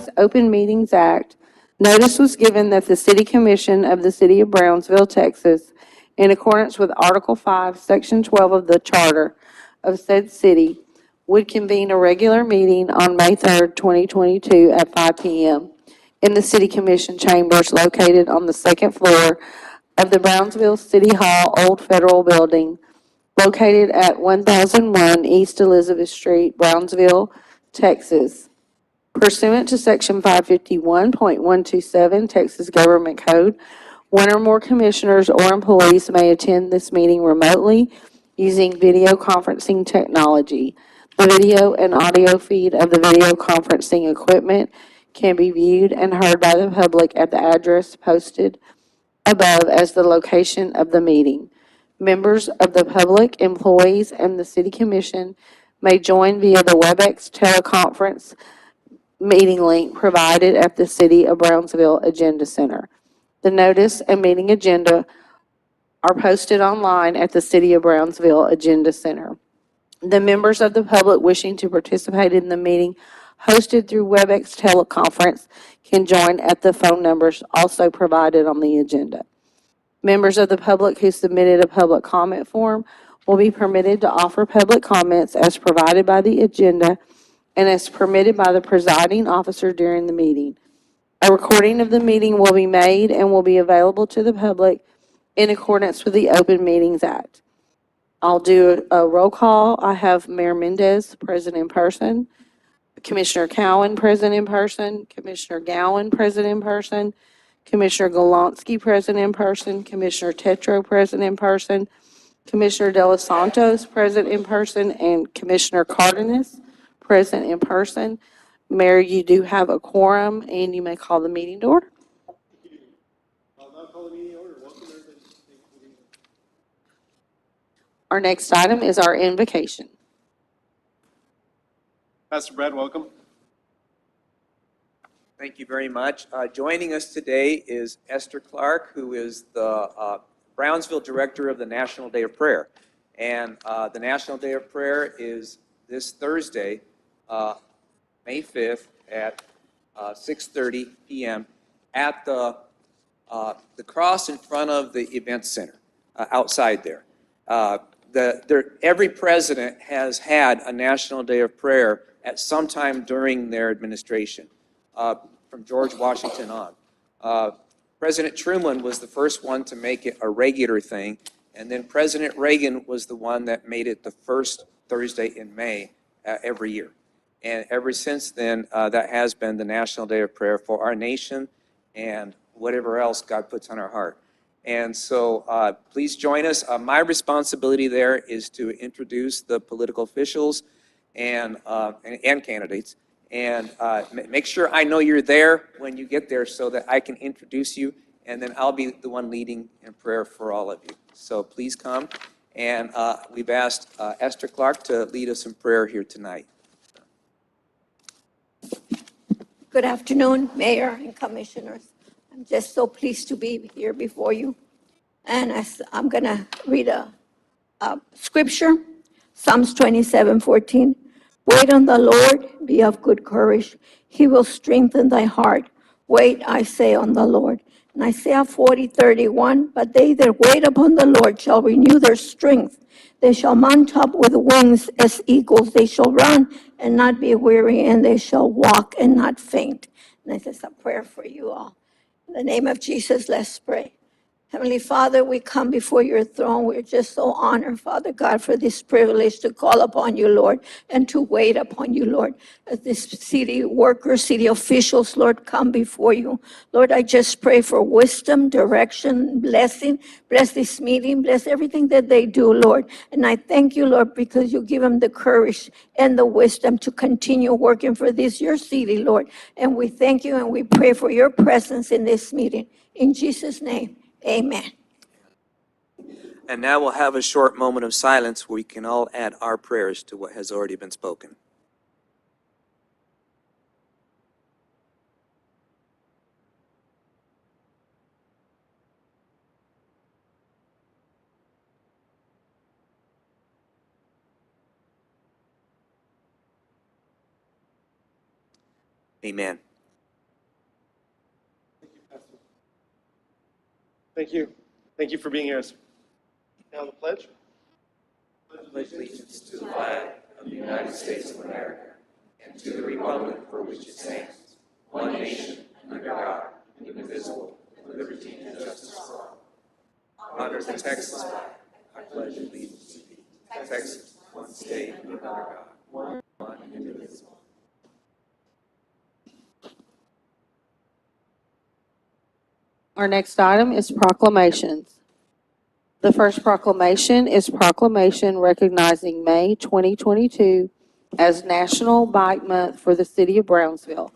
States Open Meetings Act, notice was given that the City Commission of the City of Brownsville, Texas, in accordance with Article 5, Section 12 of the Charter of said city, would convene a regular meeting on May 3rd, 2022 at 5 p.m. in the City Commission chambers located on the second floor of the Brownsville City Hall Old Federal Building, located at 1001 East Elizabeth Street, Brownsville, Texas. Pursuant to Section 551.127 Texas Government Code, one or more commissioners or employees may attend this meeting remotely using video conferencing technology. The video and audio feed of the video conferencing equipment can be viewed and heard by the public at the address posted above as the location of the meeting. Members of the public, employees, and the City Commission may join via the WebEx teleconference meeting link provided at the City of Brownsville Agenda Center. The notice and meeting agenda are posted online at the City of Brownsville Agenda Center. The members of the public wishing to participate in the meeting hosted through WebEx teleconference can join at the phone numbers also provided on the agenda. Members of the public who submitted a public comment form will be permitted to offer public comments as provided by the agenda and as permitted by the presiding officer during the meeting. A recording of the meeting will be made and will be available to the public in accordance with the Open Meetings Act. I'll do a roll call. I have Mayor Mendez present in person, Commissioner Cowan present in person, Commissioner Gowan present in person, Commissioner Golonsky present in person, Commissioner Tetro present in person, Commissioner De Los Santos present in person, and Commissioner Cardenas present in person. Mayor, you do have a quorum, and you may call the meeting to order. I'll now call the meeting to order. Welcome, everybody. Our next item is our invocation. Pastor Brad, welcome. Thank you very much. Joining us today is Esther Clark, who is the Brownsville Director of the National Day of Prayer. And the National Day of Prayer is this Thursday, May 5th at 6:30 p.m. at the cross in front of the event center, outside there. Every president has had a National Day of Prayer at some time during their administration, from George Washington on. President Truman was the first one to make it a regular thing, and then President Reagan was the one that made it the first Thursday in May every year. And ever since then, that has been the National Day of Prayer for our nation and whatever else God puts on our heart. And so please join us. My responsibility there is to introduce the political officials and candidates, and make sure I know you're there when you get there so that I can introduce you, and then I'll be the one leading in prayer for all of you. So please come, and we've asked Esther Clark to lead us in prayer here tonight. Good afternoon, Mayor and Commissioners. I'm just so pleased to be here before you. And I'm going to read a scripture, Psalms 27:14. Wait on the Lord, be of good courage. He will strengthen thy heart. Wait, I say, on the Lord. And Isaiah 40:31, but they that wait upon the Lord shall renew their strength. They shall mount up with wings as eagles. They shall run and not be weary, and they shall walk and not faint. And this is a prayer for you all. In the name of Jesus, let's pray. Heavenly Father, we come before your throne. We're just so honored, Father God, for this privilege to call upon you, Lord, and to wait upon you, Lord. As this city workers, city officials, Lord, come before you. Lord, I just pray for wisdom, direction, blessing. Bless this meeting. Bless everything that they do, Lord. And I thank you, Lord, because you give them the courage and the wisdom to continue working for this, your city, Lord. And we thank you and we pray for your presence in this meeting. In Jesus' name. Amen. And now we'll have a short moment of silence where we can all add our prayers to what has already been spoken. Amen. Thank you. Thank you for being here. Now the pledge. I pledge allegiance to the flag of the United States of America and to the republic for which it stands, one nation, under God, indivisible, with liberty and justice for all. Honor the Texas flag. I pledge allegiance to thee, Texas, one state, under God, one indivisible. Our next item is proclamations. The first proclamation is proclamation recognizing May 2022 as National Bike Month for the City of Brownsville,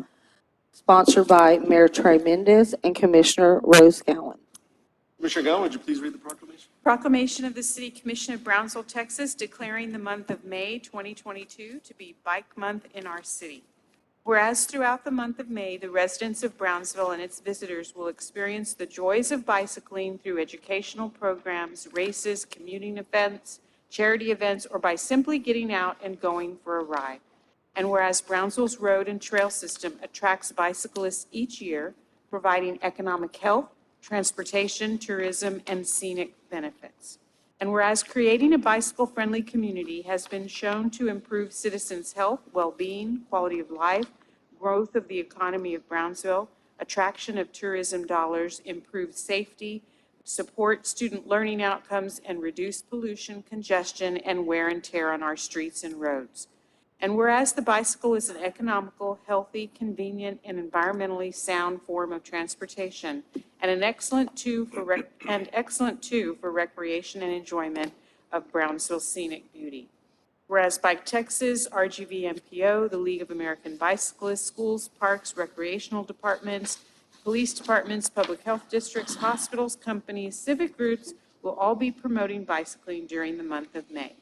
sponsored by Mayor Trey Mendez and Commissioner Rose Gowen. Commissioner Gowen, would you please read the proclamation? Proclamation of the City Commission of Brownsville, Texas, declaring the month of May 2022 to be Bike Month in our city. Whereas throughout the month of May, the residents of Brownsville and its visitors will experience the joys of bicycling through educational programs, races, commuting events, charity events, or by simply getting out and going for a ride. And whereas Brownsville's road and trail system attracts bicyclists each year, providing economic health, transportation, tourism, and scenic benefits. And whereas creating a bicycle-friendly community has been shown to improve citizens' health, well-being, quality of life, growth of the economy of Brownsville, attraction of tourism dollars, improved safety, support student learning outcomes, and reduce pollution, congestion, and wear and tear on our streets and roads. And whereas the bicycle is an economical, healthy, convenient, and environmentally sound form of transportation, and an excellent tool for recreation and enjoyment of Brownsville's scenic beauty. Whereas Bike Texas, RGV-MPO, the League of American Bicyclists, schools, parks, recreational departments, police departments, public health districts, hospitals, companies, civic groups will all be promoting bicycling during the month of May.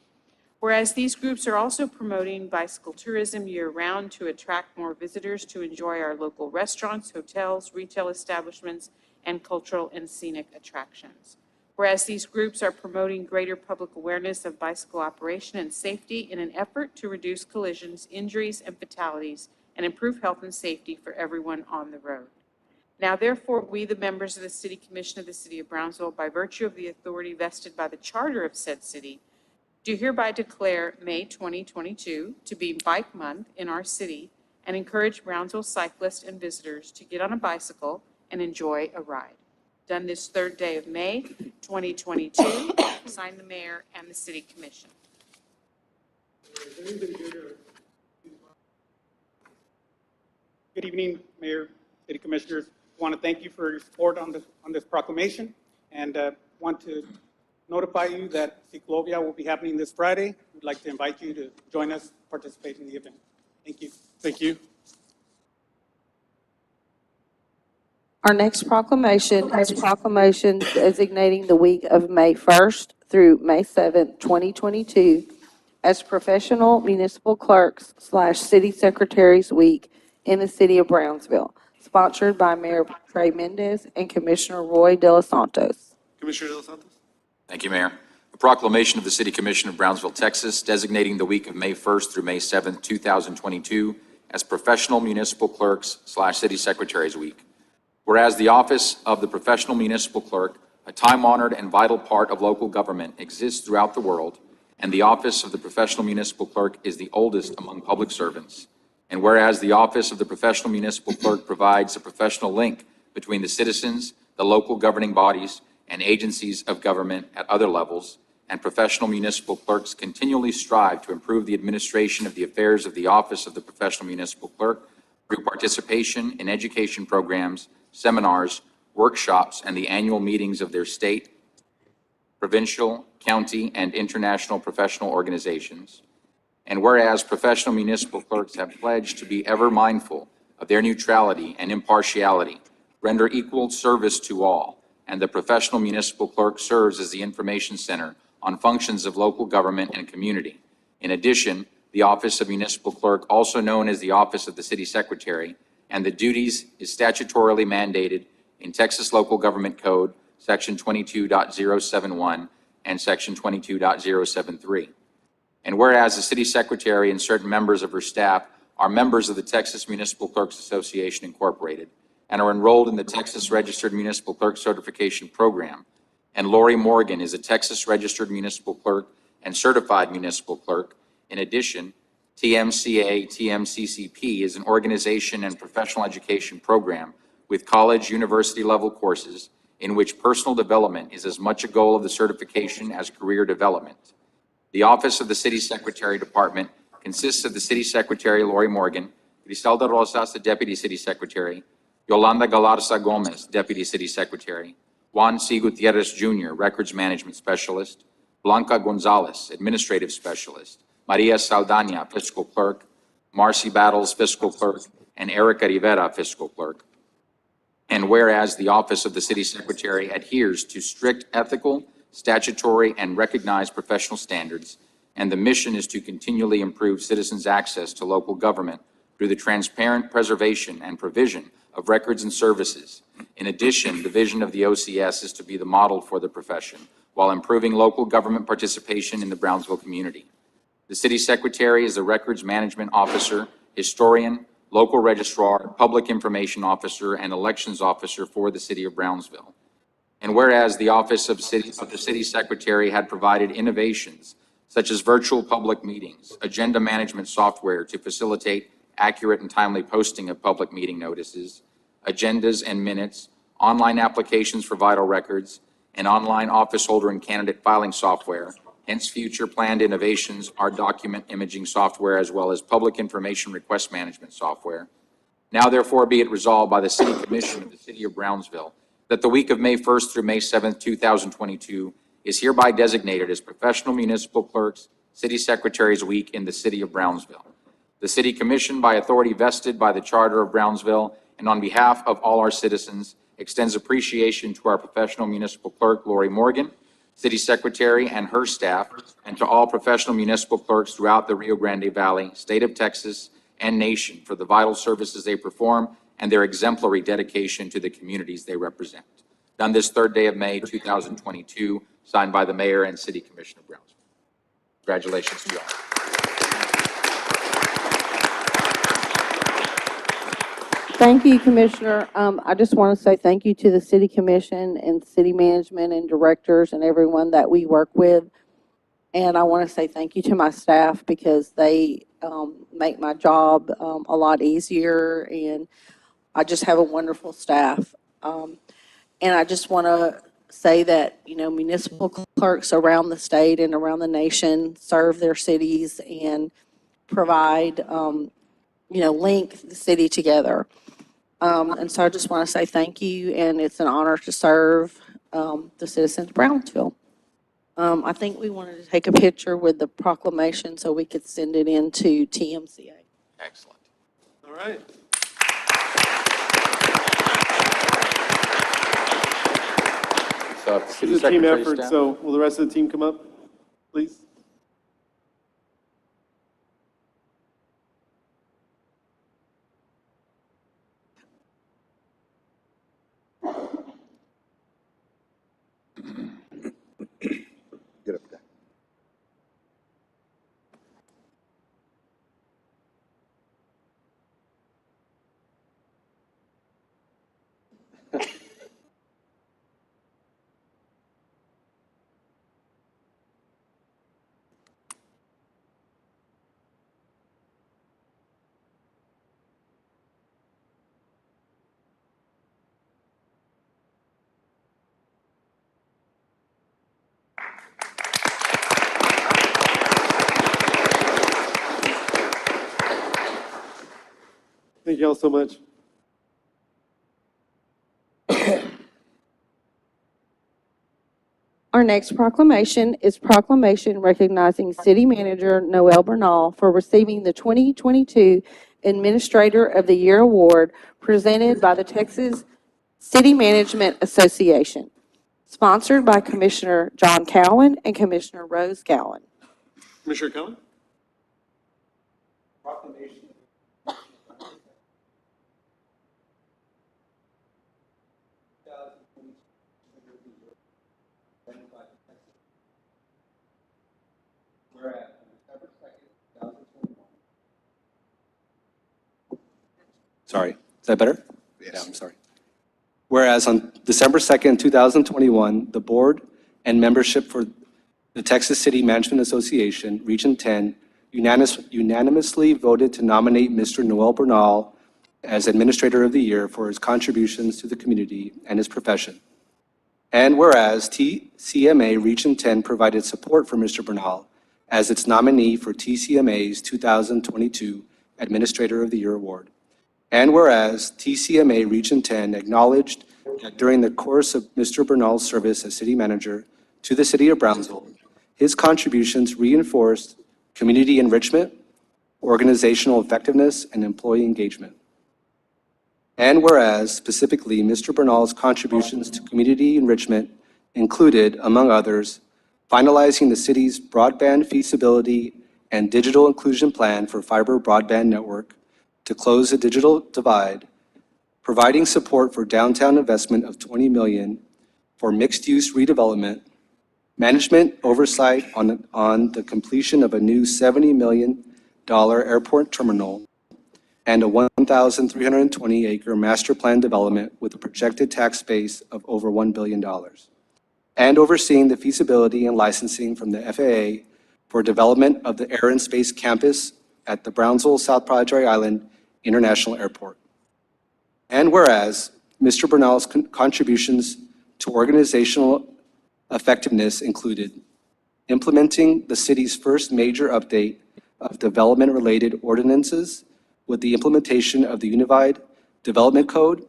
Whereas these groups are also promoting bicycle tourism year-round to attract more visitors to enjoy our local restaurants, hotels, retail establishments, and cultural and scenic attractions. Whereas these groups are promoting greater public awareness of bicycle operation and safety in an effort to reduce collisions, injuries, and fatalities, and improve health and safety for everyone on the road. Now, therefore, we, the members of the City Commission of the City of Brownsville, by virtue of the authority vested by the charter of said city, do hereby declare May 2022 to be Bike Month in our city and encourage Brownsville cyclists and visitors to get on a bicycle and enjoy a ride. Done this third day of May 2022, signed the mayor and the City Commission. Good evening, Mayor, City Commissioners. I want to thank you for your support on this proclamation, and want to notify you that Ciclovia will be happening this Friday. We'd like to invite you to join us, participate in the event. Thank you. Thank you. Our next proclamation is proclamation designating the week of May 1st through May 7th, 2022 as Professional Municipal Clerks / City Secretaries Week in the City of Brownsville, sponsored by Mayor Trey Mendez and Commissioner Roy De Los Santos. Commissioner De Los Santos. Thank you, Mayor. A proclamation of the City Commission of Brownsville, Texas, designating the week of May 1st through May 7th, 2022 as Professional Municipal Clerks / City Secretaries Week. Whereas the office of the Professional Municipal Clerk, a time-honored and vital part of local government, exists throughout the world, and the office of the Professional Municipal Clerk is the oldest among public servants. And whereas the office of the Professional Municipal Clerk provides a professional link between the citizens, the local governing bodies, and agencies of government at other levels, and professional municipal clerks continually strive to improve the administration of the affairs of the office of the Professional Municipal Clerk through participation in education programs, seminars, workshops, and the annual meetings of their state, provincial, county, and international professional organizations. And whereas professional municipal clerks have pledged to be ever mindful of their neutrality and impartiality, render equal service to all, and the professional municipal clerk serves as the information center on functions of local government and community. In addition, the office of municipal clerk, also known as the office of the city secretary, and the duties is statutorily mandated in Texas Local Government Code, Section 22.071 and Section 22.073. And whereas the city secretary and certain members of her staff are members of the Texas Municipal Clerks Association Incorporated, and are enrolled in the Texas Registered Municipal Clerk Certification Program. And Lori Morgan is a Texas Registered Municipal Clerk and Certified Municipal Clerk. In addition, TMCA-TMCCP is an organization and professional education program with college, university level courses in which personal development is as much a goal of the certification as career development. The Office of the City Secretary Department consists of the City Secretary, Lori Morgan, Griselda Rosas, the Deputy City Secretary, Yolanda Galarza Gomez, Deputy City Secretary, Juan C. Gutierrez Jr., Records Management Specialist, Blanca Gonzalez, Administrative Specialist, Maria Saldana, Fiscal Clerk, Marcy Battles, Fiscal Clerk, and Erica Rivera, Fiscal Clerk. And whereas the Office of the City Secretary adheres to strict ethical, statutory, and recognized professional standards, and the mission is to continually improve citizens' access to local government through the transparent preservation and provision of records and services. In addition, the vision of the OCS is to be the model for the profession while improving local government participation in the Brownsville community. The City Secretary is the Records Management Officer, Historian, Local Registrar, Public Information Officer, and Elections Officer for the City of Brownsville. And whereas the Office of the City Secretary had provided innovations such as virtual public meetings, agenda management software to facilitate accurate and timely posting of public meeting notices, agendas and minutes, online applications for vital records, and online office holder and candidate filing software. Hence, future planned innovations are document imaging software as well as public information request management software. Now, therefore, be it resolved by the City Commission of the City of Brownsville that the week of May 1st through May 7th, 2022 is hereby designated as Professional Municipal Clerks City Secretaries Week in the City of Brownsville. The City Commission, by authority vested by the Charter of Brownsville and on behalf of all our citizens, extends appreciation to our Professional Municipal Clerk, Lori Morgan, City Secretary and her staff, and to all professional municipal clerks throughout the Rio Grande Valley, state of Texas, and nation for the vital services they perform and their exemplary dedication to the communities they represent. Done this third day of May, 2022, signed by the Mayor and City Commission of Brownsville. Congratulations to you all. Thank you, Commissioner. I just want to say thank you to the City Commission and city management and directors and everyone that we work with. And I want to say thank you to my staff because they make my job a lot easier, and I just have a wonderful staff. And I just want to say that, municipal clerks around the state and around the nation serve their cities and provide, link the city together. And so I just want to say thank you, and it's an honor to serve the citizens of Brownsville. I think we wanted to take a picture with the proclamation so we could send it into TMCA. Excellent. All right. So, This City is a team Secretary effort, staff? so will the rest of the team come up, please? Get up there. Thank you all so much. Our next proclamation is proclamation recognizing City Manager Noel Bernal for receiving the 2022 Administrator of the Year Award presented by the Texas City Management Association, sponsored by Commissioner John Cowan and Commissioner Rose Cowan. Commissioner Cohen? Sorry, is that better? Yeah, I'm sorry. Whereas on December 2nd, 2021, the board and membership for the Texas City Management Association, Region 10, unanimously voted to nominate Mr. Noel Bernal as Administrator of the Year for his contributions to the community and his profession. And whereas TCMA Region 10 provided support for Mr. Bernal as its nominee for TCMA's 2022 Administrator of the Year Award. And whereas TCMA Region 10 acknowledged that during the course of Mr. Bernal's service as city manager to the city of Brownsville, his contributions reinforced community enrichment, organizational effectiveness, and employee engagement. And whereas specifically Mr. Bernal's contributions to community enrichment included, among others, finalizing the city's broadband feasibility and digital inclusion plan for fiber broadband network to close the digital divide, providing support for downtown investment of $20 million for mixed-use redevelopment, management oversight on the completion of a new $70 million airport terminal, and a 1,320-acre master plan development with a projected tax base of over $1 billion, and overseeing the feasibility and licensing from the FAA for development of the Air and Space Campus at the Brownsville South Padre Island International Airport. And whereas Mr. Bernal's contributions to organizational effectiveness included implementing the city's first major update of development-related ordinances with the implementation of the Unified Development Code,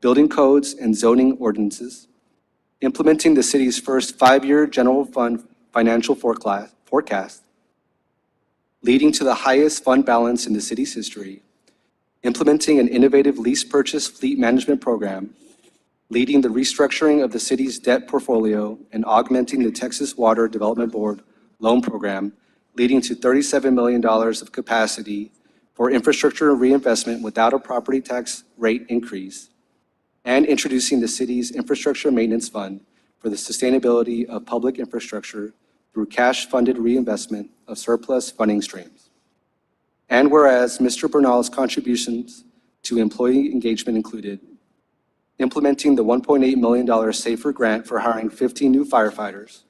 building codes, and zoning ordinances, implementing the city's first 5-year general fund financial forecast, leading to the highest fund balance in the city's history, implementing an innovative lease purchase fleet management program, leading the restructuring of the city's debt portfolio, and augmenting the Texas Water Development Board loan program, leading to $37 million of capacity for infrastructure reinvestment without a property tax rate increase, and introducing the city's infrastructure maintenance fund for the sustainability of public infrastructure through cash-funded reinvestment of surplus funding streams. And whereas Mr. Bernal's contributions to employee engagement included implementing the $1.8 million SAFER grant for hiring 15 new firefighters,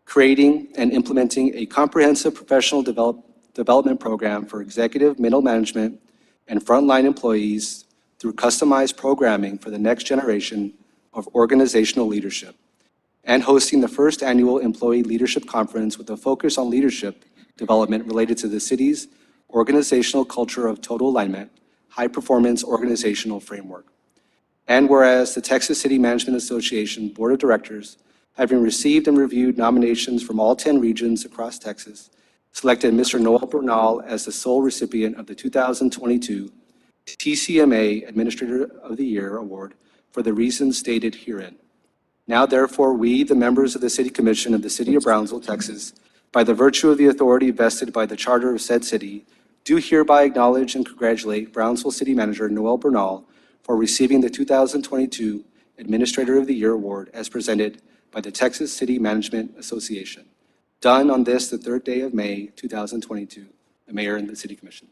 creating and implementing a comprehensive professional development program for executive, middle management, and frontline employees through customized programming for the next generation of organizational leadership, and hosting the first annual Employee Leadership Conference with a focus on leadership development related to the city's organizational culture of total alignment, high-performance organizational framework. And whereas the Texas City Management Association Board of Directors, having received and reviewed nominations from all 10 regions across Texas, selected Mr. Noel Bernal as the sole recipient of the 2022 TCMA Administrator of the Year Award for the reasons stated herein. Now therefore, we, the members of the City Commission of the City of Brownsville, Texas, by the virtue of the authority vested by the charter of said city, do hereby acknowledge and congratulate Brownsville City Manager Noel Bernal for receiving the 2022 Administrator of the Year Award as presented by the Texas City Management Association. Done on this, the 3rd day of May, 2022, the Mayor and the City Commission.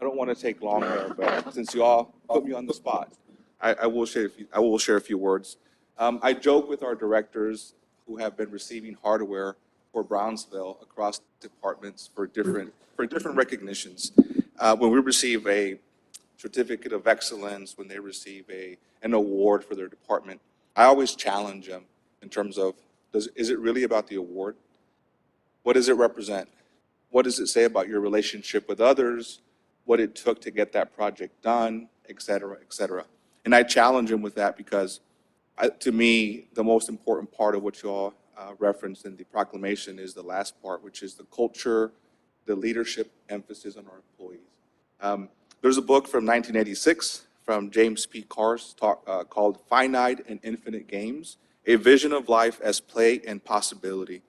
I don't want to take long there, but since you all put me on the spot, I will share a few words. I joke with our directors who have been receiving hardware for Brownsville across departments for different recognitions. When we receive a certificate of excellence, when they receive an award for their department, I always challenge them in terms of, is it really about the award? What does it represent? What does it say about your relationship with others, what it took to get that project done, et cetera, et cetera. And I challenge them with that because to me, the most important part of what you all referenced in the proclamation is the last part, which is the culture, the leadership emphasis on our employees. There's a book from 1986 from James P. Cars called Finite and Infinite Games, A Vision of Life as Play and Possibility.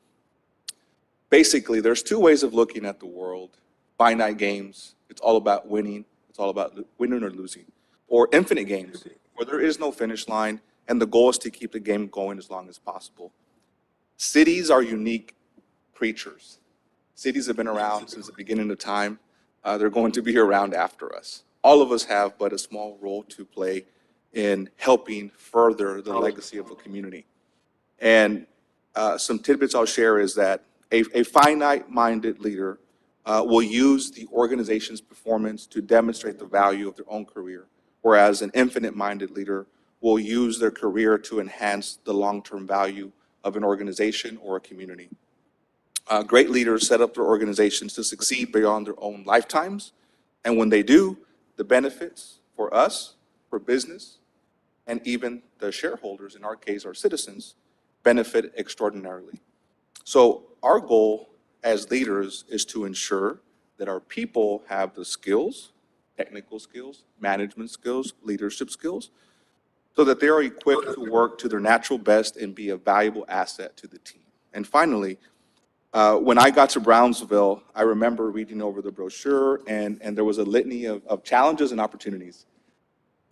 Basically, there's two ways of looking at the world. Finite games, it's all about winning. It's all about winning or losing. Or infinite games, where there is no finish line, and the goal is to keep the game going as long as possible. Cities are unique creatures. Cities have been around since the beginning of time. They're going to be around after us. All of us have but a small role to play in helping further the legacy of a community. And some tidbits I'll share is that a finite-minded leader will use the organization's performance to demonstrate the value of their own career, whereas an infinite-minded leader will use their career to enhance the long-term value of an organization or a community. Great leaders set up their organizations to succeed beyond their own lifetimes, and when they do, the benefits for us, for business, and even the shareholders, in our case, our citizens, benefit extraordinarily. So our goal as leaders is to ensure that our people have the skills, technical skills, management skills, leadership skills, so that they are equipped to work to their natural best and be a valuable asset to the team. And finally, when I got to Brownsville, I remember reading over the brochure, and there was a litany of challenges and opportunities.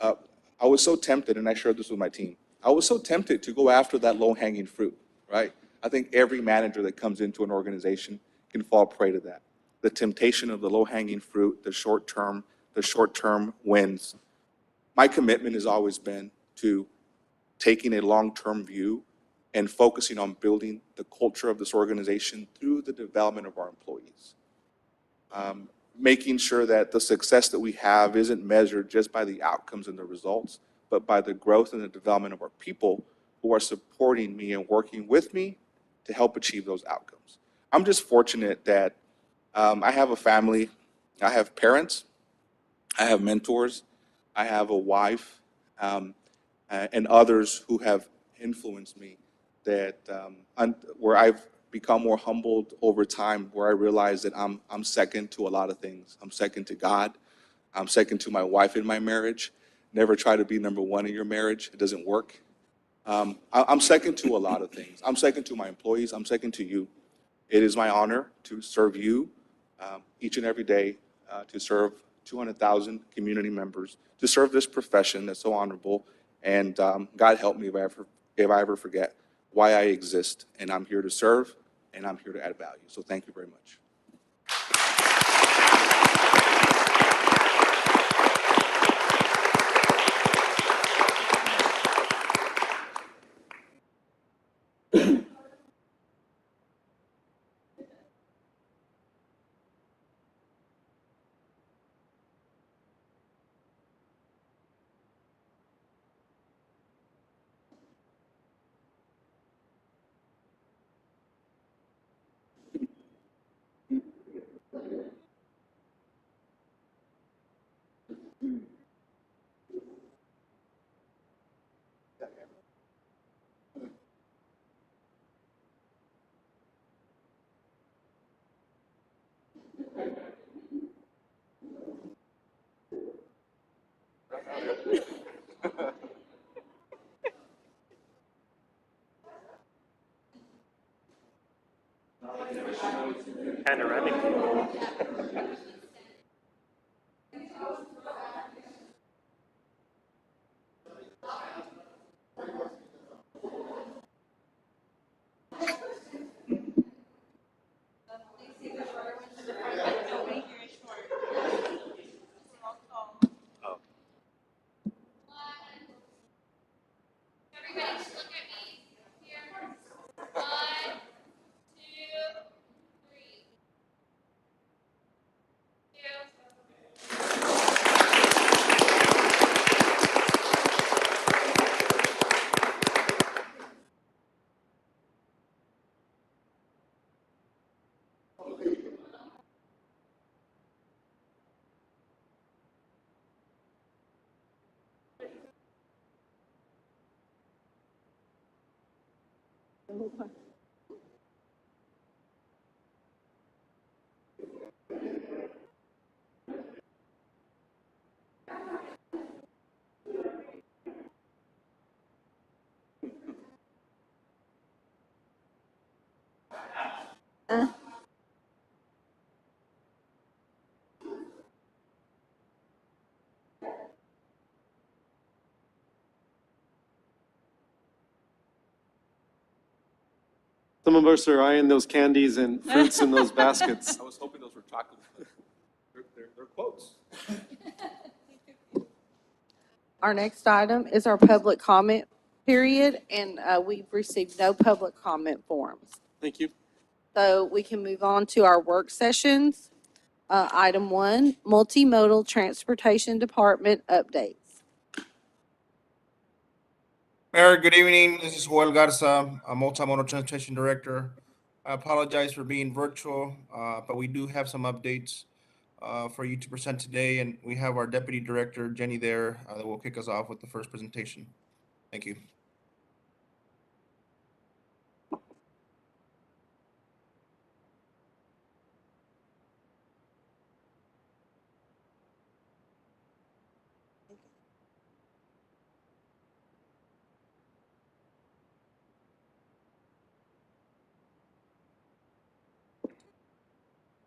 I was so tempted, and I shared this with my team, I was so tempted to go after that low-hanging fruit, right? I think every manager that comes into an organization can fall prey to that. The temptation of the low-hanging fruit, the short-term wins. My commitment has always been to taking a long-term view and focusing on building the culture of this organization through the development of our employees. Making sure that the success that we have isn't measured just by the outcomes and the results, but by the growth and the development of our people who are supporting me and working with me to help achieve those outcomes. I'm just fortunate that I have a family, I have parents, I have mentors, I have a wife, and others who have influenced me that where I've become more humbled over time, where I realize that I'm second to a lot of things. I'm second to God. I'm second to my wife in my marriage. Never try to be number one in your marriage. It doesn't work. I'm second to a lot of things. I'm second to my employees. I'm second to you. It is my honor to serve you each and every day, to serve 200,000 community members, to serve this profession that's so honorable. And God help me if I ever forget why I exist. And I'm here to serve, and I'm here to add value. So thank you very much. Some of us are eyeing those candies and fruits in those baskets. I was hoping those were chocolate. They're quotes. Our next item is our public comment period, and we've received no public comment forms. Thank you. So we can move on to our work sessions. Item 1, Multimodal Transportation Department updates. Mayor, good evening. This is Joel Garza, a multimodal transportation director. I apologize for being virtual, but we do have some updates for you to present today, and we have our deputy director, Jenny, there that will kick us off with the first presentation. Thank you.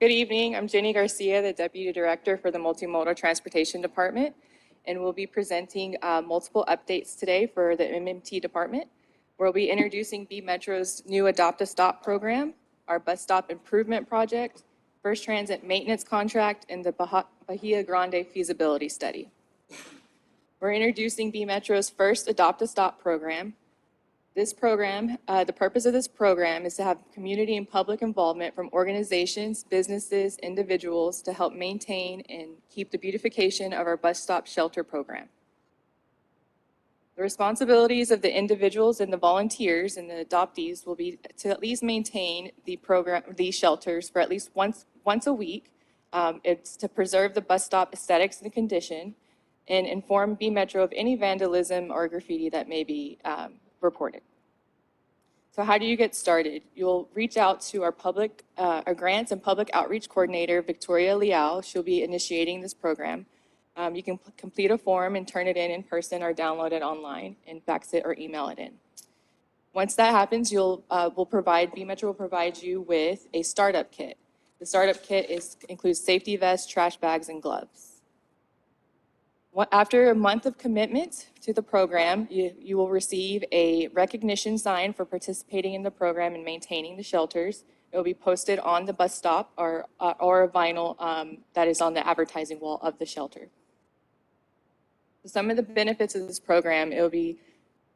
Good evening. I'm Jenny Garcia, the Deputy Director for the Multimodal Transportation Department, and we'll be presenting multiple updates today for the MMT department. We'll be introducing B Metro's new Adopt a Stop program, our bus stop improvement project, First Transit maintenance contract, and the Bahia Grande feasibility study. We're introducing B Metro's first Adopt a Stop program. This program, the purpose of this program is to have community and public involvement from organizations, businesses, individuals to help maintain and keep the beautification of our bus stop shelter program. The responsibilities of the individuals and the volunteers and the adoptees will be to at least maintain the program, these shelters for at least once a week. It's to preserve the bus stop aesthetics and condition and inform B Metro of any vandalism or graffiti that may be reported. So how do you get started? You'll reach out to our grants and public outreach coordinator, Victoria Liao. She'll be initiating this program. You can complete a form and turn it in person or download it online and fax it or email it in. Once that happens, B Metro will provide you with a startup kit. The startup kit includes safety vests, trash bags, and gloves. After a month of commitment to the program, you will receive a recognition sign for participating in the program and maintaining the shelters. It will be posted on the bus stop or a vinyl that is on the advertising wall of the shelter. Some of the benefits of this program, it will be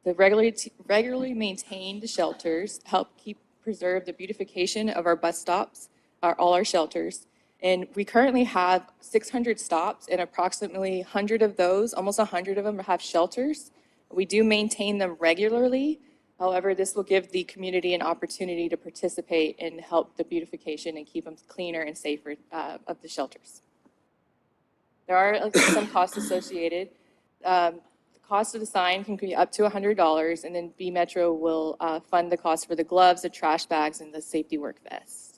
to regularly maintain the shelters, help preserve the beautification of our bus stops, all our shelters. And we currently have 600 stops, and approximately 100 of those, almost 100 of them have shelters. We do maintain them regularly. However, this will give the community an opportunity to participate and help the beautification and keep them cleaner and safer of the shelters. There are some costs associated. The cost of the sign can be up to $100, and then B Metro will fund the cost for the gloves, the trash bags, and the safety work vests.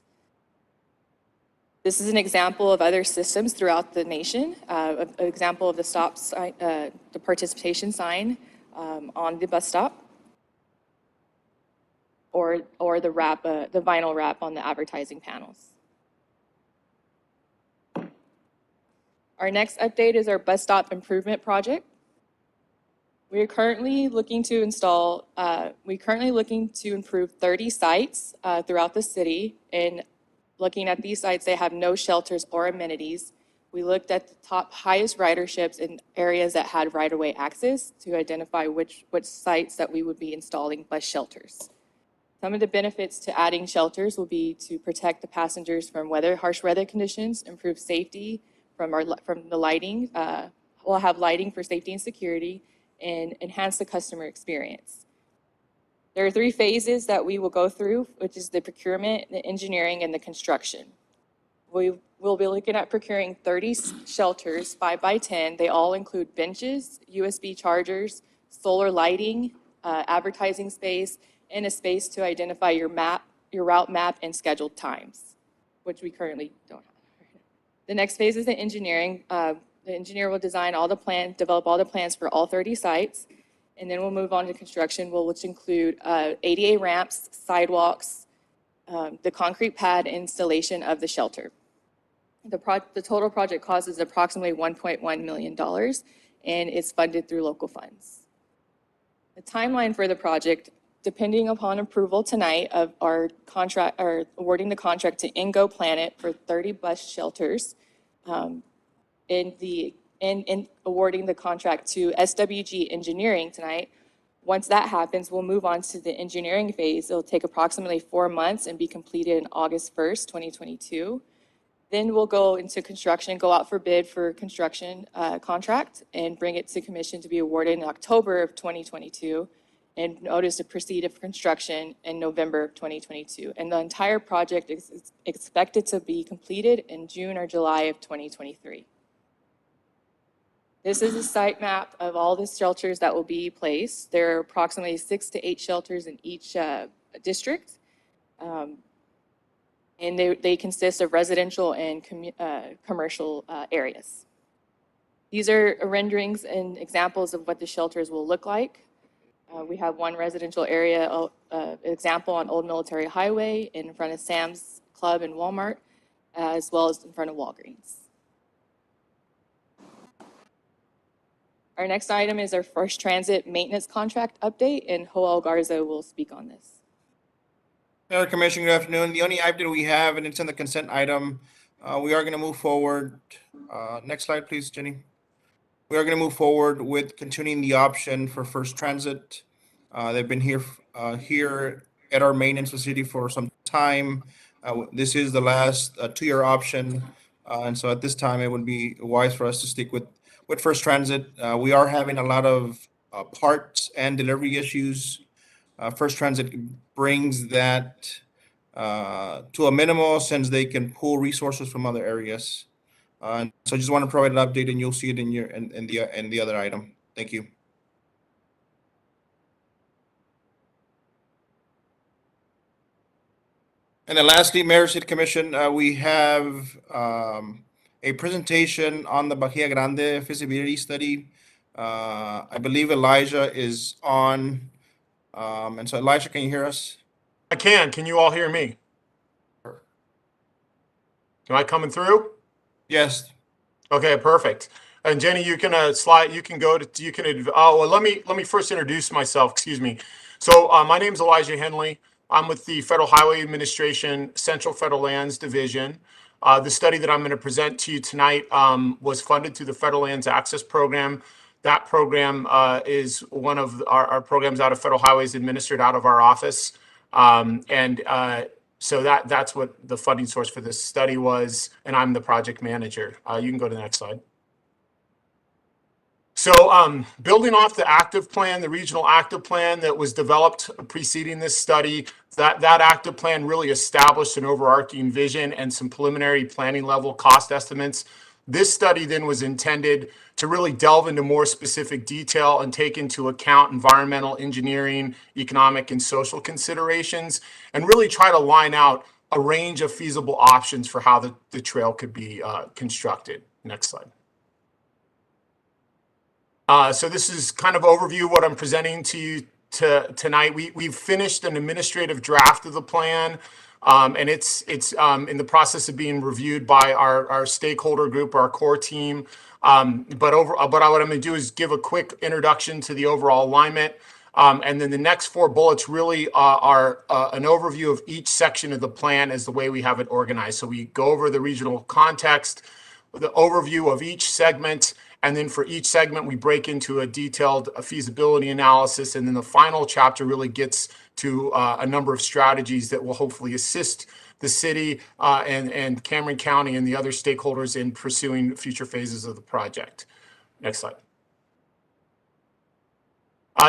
This is an example of other systems throughout the nation, an example of the stop sign, the participation sign on the bus stop, or the wrap, the vinyl wrap on the advertising panels. Our next update is our bus stop improvement project. We are currently looking to improve 30 sites throughout the city. And looking at these sites, they have no shelters or amenities. We looked at the top highest riderships in areas that had right-of-way access to identify which sites that we would be installing bus shelters. Some of the benefits to adding shelters will be to protect the passengers from harsh weather conditions, improve safety from the lighting. We'll have lighting for safety and security, and enhance the customer experience. There are 3 phases that we will go through, which is the procurement, the engineering, and the construction. We will be looking at procuring 30 shelters, 5 by 10. They all include benches, USB chargers, solar lighting, advertising space, and a space to identify your route map and scheduled times, which we currently don't have. The next phase is the engineering. The engineer will design all the plans, develop all the plans for all 30 sites, and then we'll move on to construction, which include ADA ramps, sidewalks, the concrete pad installation of the shelter. The total project cost is approximately $1.1 million, and it's funded through local funds. The timeline for the project, depending upon approval tonight of our contract, or awarding the contract to Ingo Planet for 30 bus shelters, and awarding the contract to SWG Engineering tonight. Once that happens, we'll move on to the engineering phase. It'll take approximately 4 months and be completed on August 1st, 2022. Then we'll go into construction, go out for bid for construction contract, and bring it to commission to be awarded in October of 2022, and notice to proceed of construction in November of 2022. And the entire project is expected to be completed in June or July of 2023. This is a site map of all the shelters that will be placed. There are approximately 6 to 8 shelters in each district. And they consist of residential and commercial areas. These are renderings and examples of what the shelters will look like. We have one residential area example on Old Military Highway in front of Sam's Club and Walmart, as well as in front of Walgreens. Our next item is our First Transit maintenance contract update, and Joel Garza will speak on this. Mayor, Commissioner, good afternoon. The only item we have, and it's in the consent item, we are going to move forward. Next slide, please, Jenny. We are going to move forward with continuing the option for First Transit. They've been here at our maintenance facility for some time. This is the last 2-year option, and so at this time, it would be wise for us to stick with First Transit. We are having a lot of parts and delivery issues. First Transit brings that to a minimal, since they can pull resources from other areas. So I just want to provide an update, and you'll see it in the other item. Thank you. And then lastly, Mayor, City Commission, we have a presentation on the Bahia Grande feasibility study. I believe Elijah is on. And so Elijah, can you hear us? I can. Can you all hear me? Am I coming through? Yes. Okay, perfect. And Jenny, you can slide. You can go to. You can. Oh, well, let me first introduce myself. Excuse me. So my name is Elijah Henley. I'm with the Federal Highway Administration Central Federal Lands Division. The study that I'm going to present to you tonight was funded through the Federal Lands Access Program. That program is one of our programs out of Federal Highways administered out of our office. So that's what the funding source for this study was, and I'm the project manager. You can go to the next slide. So building off the active plan, the regional active plan that was developed preceding this study, that active plan really established an overarching vision and some preliminary planning level cost estimates. This study then was intended to really delve into more specific detail and take into account environmental, engineering, economic, and social considerations, and really try to line out a range of feasible options for how the trail could be constructed. Next slide. So this is kind of overview of what I'm presenting to you tonight. We've finished an administrative draft of the plan, and it's in the process of being reviewed by our stakeholder group, our core team. But what I'm going to do is give a quick introduction to the overall alignment. And then the next 4 bullets really are an overview of each section of the plan as the way we have it organized. So we go over the regional context, the overview of each segment, and then for each segment, we break into a detailed feasibility analysis. And then the final chapter really gets to a number of strategies that will hopefully assist the city and Cameron County and the other stakeholders in pursuing future phases of the project. Next slide.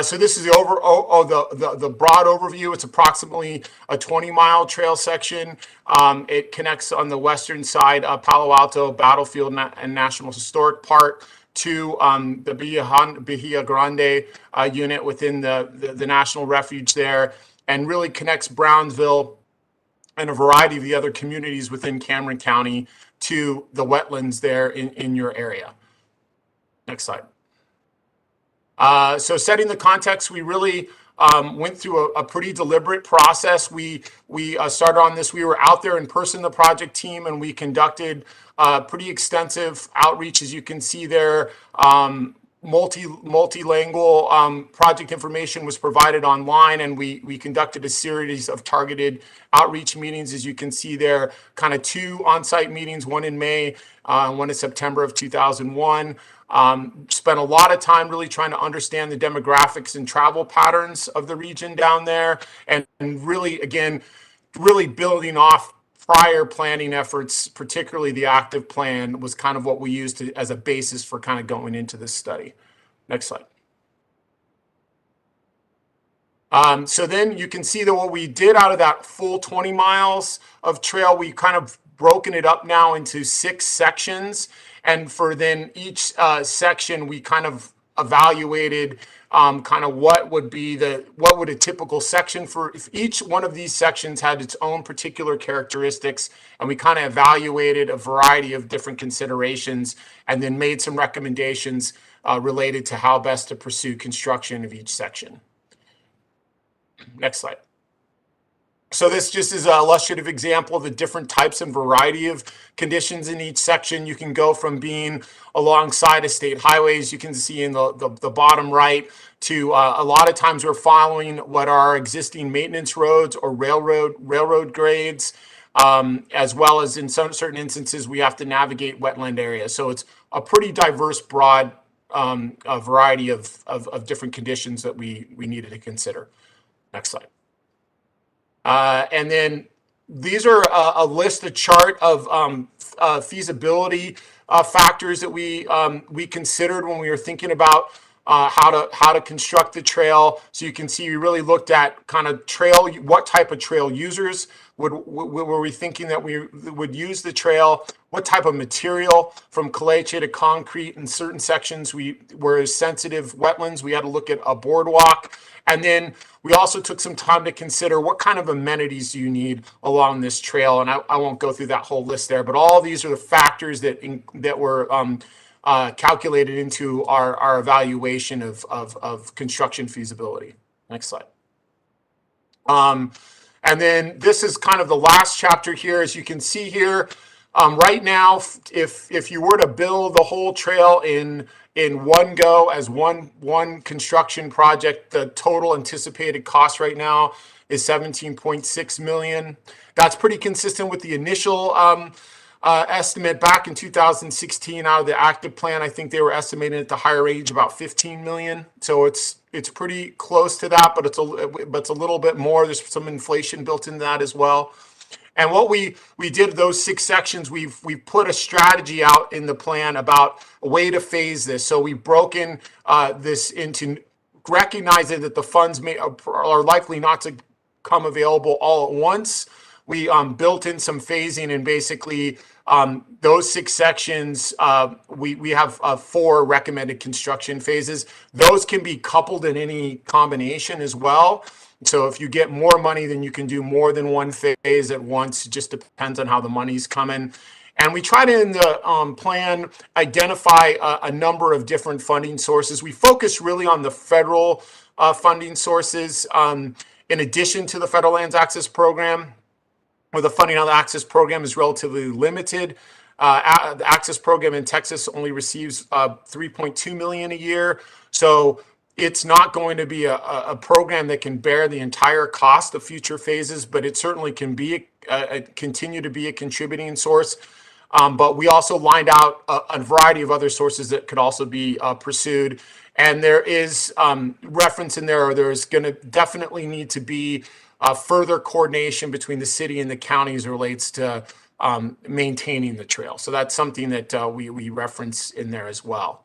So this is the broad overview. It's approximately a 20-mile trail section. It connects on the western side of Palo Alto Battlefield and National Historic Park to the Bahia Grande unit within the National Refuge there. and really connects Brownsville and a variety of the other communities within Cameron County to the wetlands there in your area. Next slide. So setting the context, we really went through a pretty deliberate process. We started on this. We were out there in person, the project team, and we conducted pretty extensive outreach, as you can see there. Multilingual project information was provided online, and we conducted a series of targeted outreach meetings, as you can see there, kind of 2 on-site meetings, one in May, one in September of 2001. Spent a lot of time really trying to understand the demographics and travel patterns of the region down there, and really, again, really building off prior planning efforts, particularly the active plan, was kind of what we used as a basis for kind of going into this study. Next slide. So then you can see that what we did out of that full 20 miles of trail, we kind of broken it up now into 6 sections. And for then each section, we kind of evaluated kind of what would a typical section for, if each one of these sections had its own particular characteristics, and we kind of evaluated a variety of different considerations and then made some recommendations related to how best to pursue construction of each section. Next slide. So this just is an illustrative example of the different types and variety of conditions in each section. You can go from being alongside of state highways, you can see in the bottom right, to a lot of times we're following what are existing maintenance roads or railroad grades, as well as in some certain instances we have to navigate wetland areas. So it's a pretty diverse, broad variety of different conditions that we needed to consider. Next slide. And then these are a list, a chart of feasibility factors that we considered when we were thinking about how to construct the trail. So you can see we really looked at kind of trail, what type of trail users were we thinking that we would use the trail, what type of material, from caliche to concrete. In certain sections we were sensitive wetlands, we had to look at a boardwalk. And then we also took some time to consider what kind of amenities do you need along this trail. And I won't go through that whole list there, but all these are the factors that were calculated into our evaluation of construction feasibility. Next slide. And then this is kind of the last chapter here. As you can see here, right now, if you were to build the whole trail in one go as one construction project, the total anticipated cost right now is $17.6 million. That's pretty consistent with the initial estimate back in 2016 out of the active plan. I think they were estimating at the higher range about $15 million. So it's pretty close to that, but it's a little bit more. There's some inflation built into that as well. And what we did, those 6 sections, we've put a strategy out in the plan about a way to phase this. So we've broken this into recognizing that the funds are likely not to come available all at once. We built in some phasing, and basically those 6 sections, we have 4 recommended construction phases. Those can be coupled in any combination as well. So if you get more money, then you can do more than one phase at once. It just depends on how the money's coming. And we try to, in the plan, identify a number of different funding sources. We focus really on the federal funding sources, in addition to the Federal Lands Access Program, where the funding on the Access Program is relatively limited. The Access Program in Texas only receives $3.2 million a year. So it's not going to be a program that can bear the entire cost of future phases, but it certainly can be continue to be a contributing source. But we also lined out a variety of other sources that could also be pursued. And there is reference in there, or there's going to definitely need to be further coordination between the city and the county as it relates to maintaining the trail. So that's something that we reference in there as well.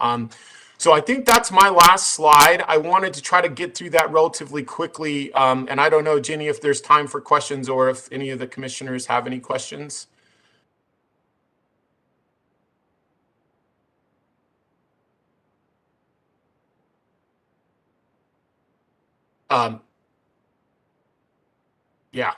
So I think that's my last slide. I wanted to try to get through that relatively quickly. And I don't know, Jenny, if there's time for questions or if any of the commissioners have any questions. Yeah.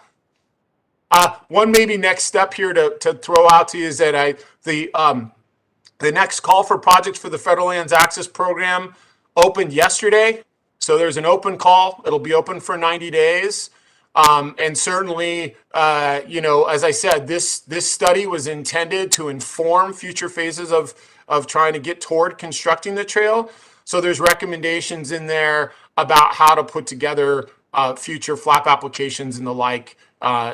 One maybe next step here to throw out to you is that the next call for projects for the Federal Lands Access Program opened yesterday. So there's an open call. It'll be open for 90 days. And certainly, as I said, this study was intended to inform future phases of trying to get toward constructing the trail. So there's recommendations in there about how to put together future flap applications and the like.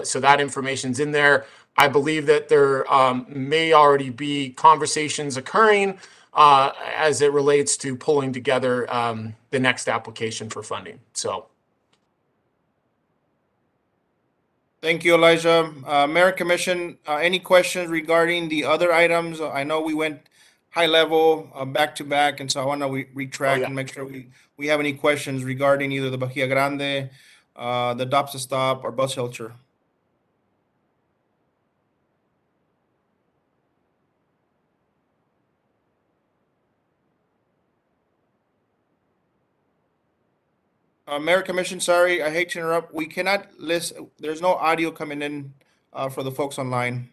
So that information's in there. I believe that there may already be conversations occurring as it relates to pulling together the next application for funding. So. Thank you, Elijah. Mayor Commission, any questions regarding the other items? I know we went high level, back to back, and so I want to retract yeah. and make sure we have any questions regarding either the Bahia Grande, the DOPSA stop, or bus shelter. Mayor Commission, sorry, I hate to interrupt. We cannot listen. There's no audio coming in for the folks online.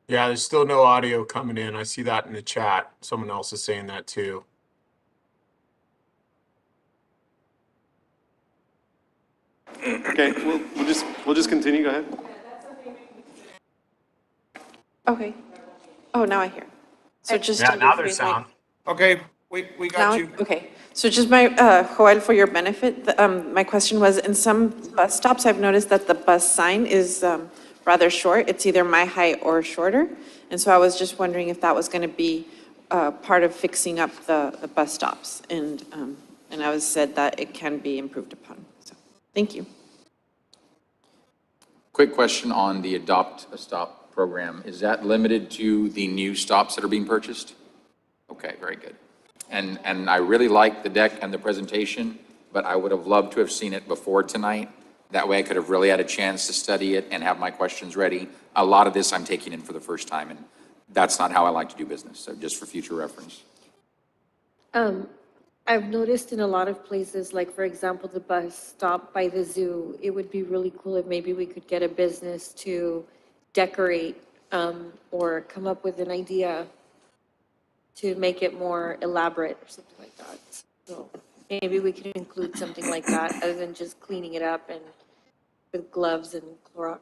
Yeah, there's still no audio coming in. I see that in the chat. Someone else is saying that too. Okay, we'll just continue. Go ahead. Okay. Oh, now I hear. So just. Yeah, now there's there's sound. Okay, we Now, got you. okay. So just my, Joel, for your benefit, my question was, in some bus stops, I've noticed that the bus sign is rather short. It's either my height or shorter. And so I was just wondering if that was going to be part of fixing up the bus stops. And I was said that it can be improved upon. So, thank you. Quick question on the Adopt a Stop program. Is that limited to the new stops that are being purchased? Okay, very good. And I really like the deck and the presentation, but I would have loved to have seen it before tonight. That way I could have really had a chance to study it and have my questions ready. A lot of this I'm taking in for the first time, and that's not how I like to do business, so just for future reference. I've noticed in a lot of places, like for example, the bus stop by the zoo, it would be really cool if maybe we could get a business to decorate or come up with an idea to make it more elaborate or something like that. So maybe we could include something like that other than just cleaning it up and with gloves and Clorox.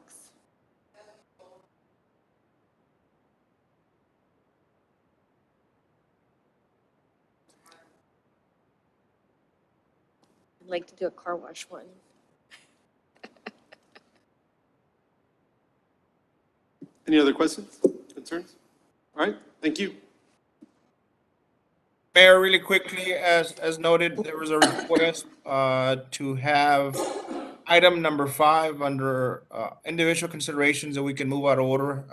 I'd like to do a car wash one. Any other questions, concerns? All right, thank you. Mayor, really quickly, as noted, there was a request to have item number 5 under individual considerations that we can move out of order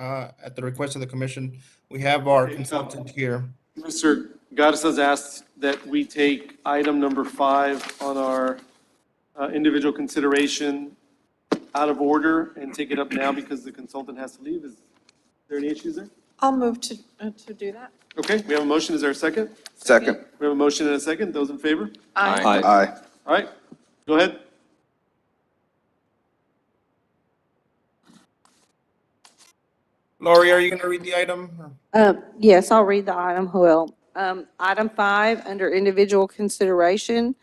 at the request of the commission. We have our consultant here. Mr. Garza's asked that we take item number 5 on our individual consideration out of order and take it up now because the consultant has to leave. Is there any issues there? I'll move to do that. Okay, we have a motion. Is there a second? Second. We have a motion and a second. Those in favor? Aye. Aye. All right, go ahead. Lori, are you going to read the item? Yes, I'll read the item, Joel. Item 5, under individual consideration,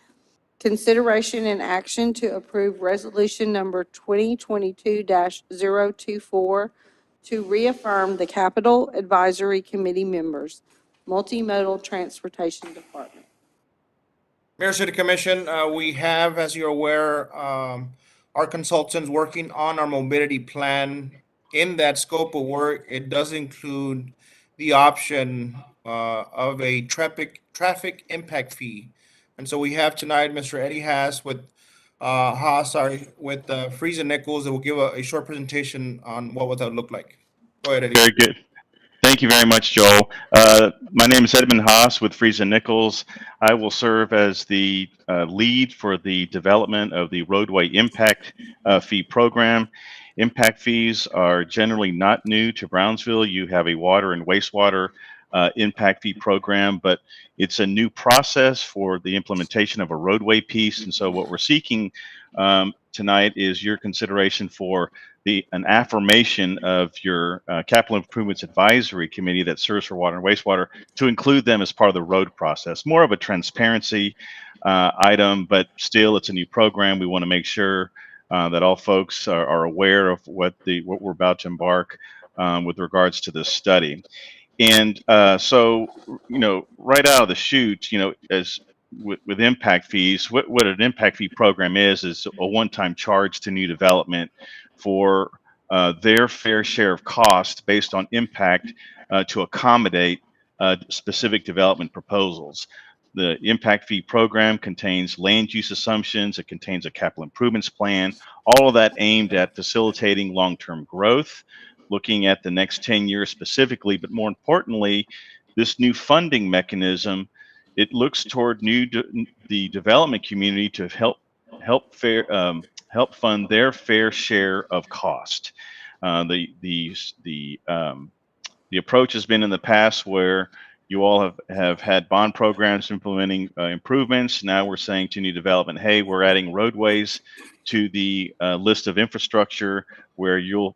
consideration and action to approve resolution number 2022-024 to reaffirm the Capital Advisory Committee members, Multimodal Transportation Department. Mayor, City Commission, we have, as you're aware, our consultants working on our mobility plan. In that scope of work, it does include the option of a traffic impact fee. And so we have tonight Mr. Eddie with Friesen Nichols that will give a short presentation on what would that look like. Go ahead, Eddie. Very good. Thank you very much, Joel. My name is Edmund Haas with Friesen Nichols. I will serve as the lead for the development of the Roadway Impact Fee Program. Impact fees are generally not new to Brownsville. You have a water and wastewater impact fee program, but it's a new process for the implementation of a roadway piece. And so what we're seeking tonight is your consideration for an affirmation of your Capital Improvements Advisory Committee that serves for water and wastewater to include them as part of the road process. More of a transparency item, but still it's a new program. We want to make sure that all folks are aware of what we're about to embark with regards to this study. And so, right out of the chute, as with impact fees, what an impact fee program is a one-time charge to new development for their fair share of cost based on impact to accommodate specific development proposals. The impact fee program contains land use assumptions. It contains a capital improvements plan, all of that aimed at facilitating long-term growth, looking at the next 10 years specifically, but more importantly, this new funding mechanism, it looks toward the development community to help fund their fair share of cost. The approach has been in the past where you all have had bond programs implementing improvements. Now we're saying to new development, hey, we're adding roadways to the list of infrastructure where you'll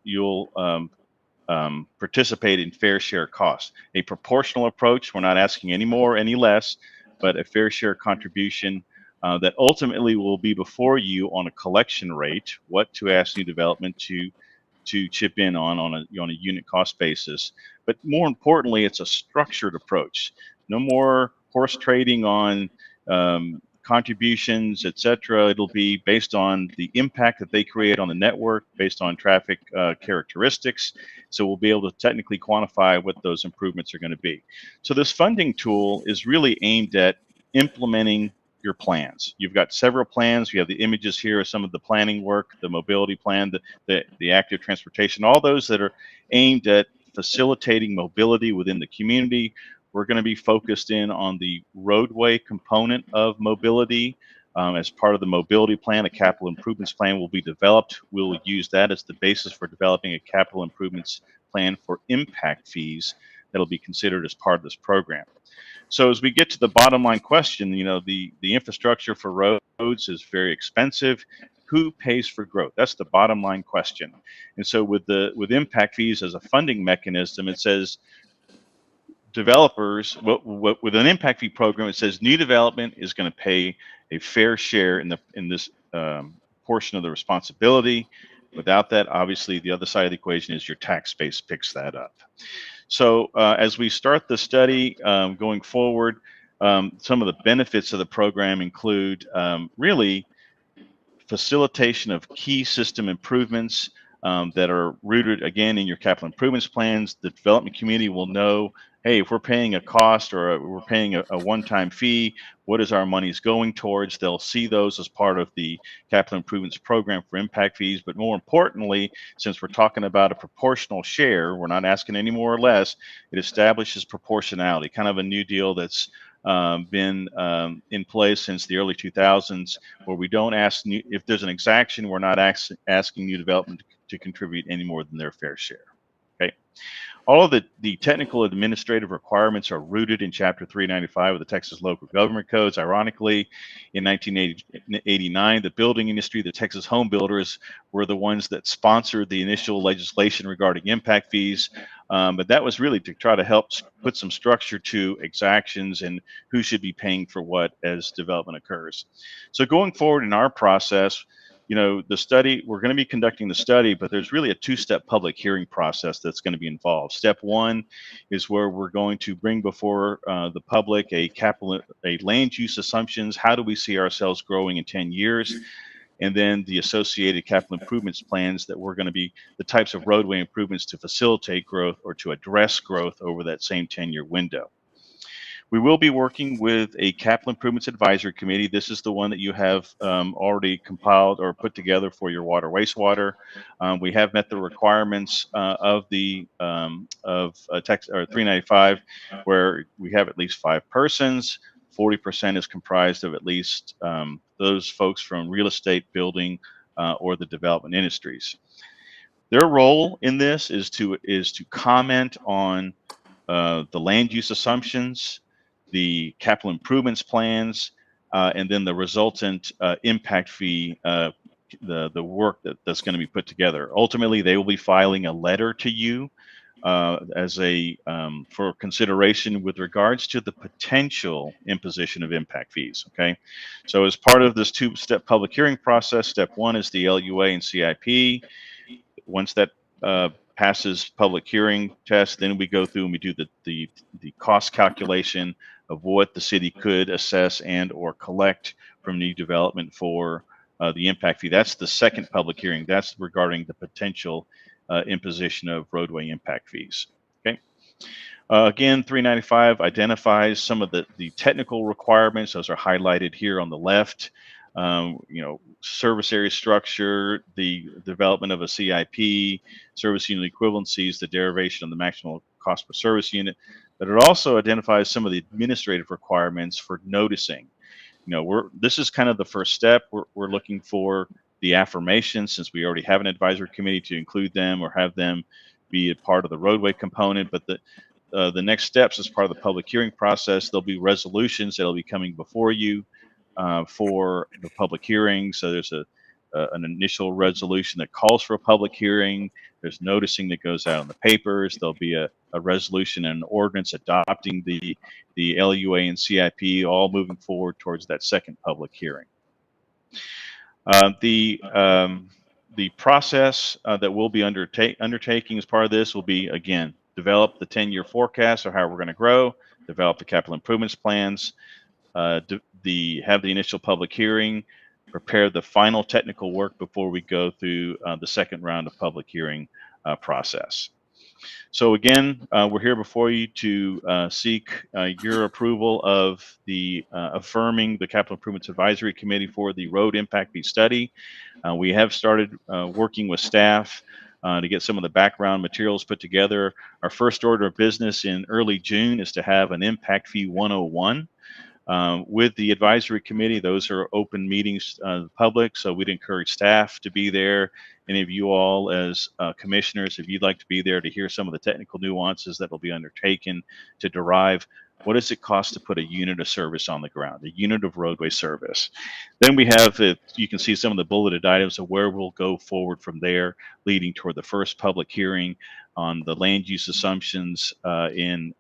participate in fair share costs. A proportional approach, we're not asking any more, any less, but a fair share contribution that ultimately will be before you on a collection rate, what to ask new development to chip in on a unit cost basis. But more importantly, it's a structured approach. No more horse trading on contributions, et cetera. It'll be based on the impact that they create on the network, based on traffic characteristics. So we'll be able to technically quantify what those improvements are going to be. So this funding tool is really aimed at implementing your plans. You've got several plans. You have the images here of some of the planning work, the mobility plan, the active transportation, all those that are aimed at facilitating mobility within the community. We're going to be focused in on the roadway component of mobility. As part of the mobility plan, a capital improvements plan will be developed. We'll use that as the basis for developing a capital improvements plan for impact fees that'll be considered as part of this program. So as we get to the bottom line question, the infrastructure for roads is very expensive. Who pays for growth? That's the bottom line question. And so with impact fees as a funding mechanism, it says developers, with an impact fee program, it says new development is going to pay a fair share in this portion of the responsibility. Without that, obviously, the other side of the equation is your tax base picks that up. So as we start the study going forward, some of the benefits of the program include really facilitation of key system improvements that are rooted, again, in your capital improvements plans. The development community will know, hey, if we're paying a cost or we're paying a one-time fee, what is our monies going towards? They'll see those as part of the capital improvements program for impact fees. But more importantly, since we're talking about a proportional share, we're not asking any more or less, it establishes proportionality, kind of a new deal that's been in place since the early 2000s, where we don't ask if there's an exaction, we're not asking new development to contribute any more than their fair share. Okay. All of the technical administrative requirements are rooted in Chapter 395 of the Texas Local Government Codes. Ironically, in 1989, the building industry, the Texas home builders, were the ones that sponsored the initial legislation regarding impact fees. But that was really to try to help put some structure to exactions and who should be paying for what as development occurs. So going forward in our process, the study, we're going to be conducting the study, but there's really a two-step public hearing process that's going to be involved. Step one is where we're going to bring before the public a land use assumptions. How do we see ourselves growing in 10 years? and then the associated capital improvements plans that were going to be the types of roadway improvements to facilitate growth or to address growth over that same 10-year window. We will be working with a capital improvements advisory committee. This is the one that you have already compiled or put together for your water wastewater. We have met the requirements of the text or 395, where we have at least 5 persons. 40% is comprised of at least those folks from real estate, building, or the development industries. Their role in this is to comment on the land use assumptions, the capital improvements plans, and then the resultant impact fee, the work that's going to be put together. Ultimately, they will be filing a letter to you as a for consideration with regards to the potential imposition of impact fees. Okay, so as part of this 2-step public hearing process, step 1 is the LUA and CIP. Once that passes public hearing test, then we go through and we do the cost calculation of what the city could assess and or collect from new development for the impact fee. That's the second public hearing. That's regarding the potential imposition of roadway impact fees. Okay. Again, 395 identifies some of the technical requirements. Those are highlighted here on the left. Service area structure, the development of a CIP, service unit equivalencies, the derivation of the maximum cost per service unit. But it also identifies some of the administrative requirements for noticing. This is kind of the first step. We're looking for the affirmation, since we already have an advisory committee, to include them or have them be a part of the roadway component. But the next steps as part of the public hearing process, there'll be resolutions that'll be coming before you for the public hearing. So there's an initial resolution that calls for a public hearing. There's noticing that goes out in the papers. There'll be a resolution and an ordinance adopting the LUA and CIP, all moving forward towards that second public hearing. The process that we'll be undertaking as part of this will be, again, develop the 10-year forecast of how we're going to grow, develop the capital improvements plans, have the initial public hearing, prepare the final technical work before we go through the second round of public hearing process. So again, we're here before you to seek your approval of the affirming the Capital Improvements Advisory Committee for the Road Impact Fee Study. We have started working with staff to get some of the background materials put together. Our first order of business in early June is to have an Impact Fee 101 with the advisory committee. Those are open meetings to the public, so we'd encourage staff to be there. Any of you all as commissioners, if you'd like to be there to hear some of the technical nuances that will be undertaken to derive what does it cost to put a unit of service on the ground, a unit of roadway service. Then we have, you can see some of the bulleted items of where we'll go forward from there, leading toward the first public hearing on the land use assumptions in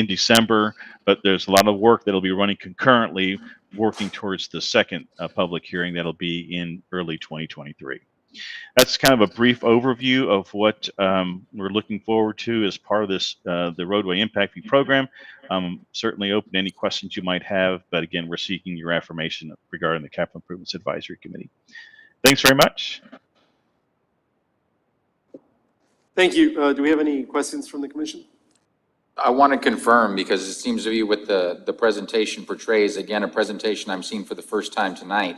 December, but there's a lot of work that'll be running concurrently, working towards the second public hearing that'll be in early 2023. That's kind of a brief overview of what we're looking forward to as part of this, the Roadway Impact Fee Program. Certainly open to any questions you might have, but again, we're seeking your affirmation regarding the Capital Improvements Advisory Committee. Thanks very much. Thank you. Do we have any questions from the commission? I want to confirm, because it seems to be what the presentation portrays, again, a presentation I'm seeing for the first time tonight.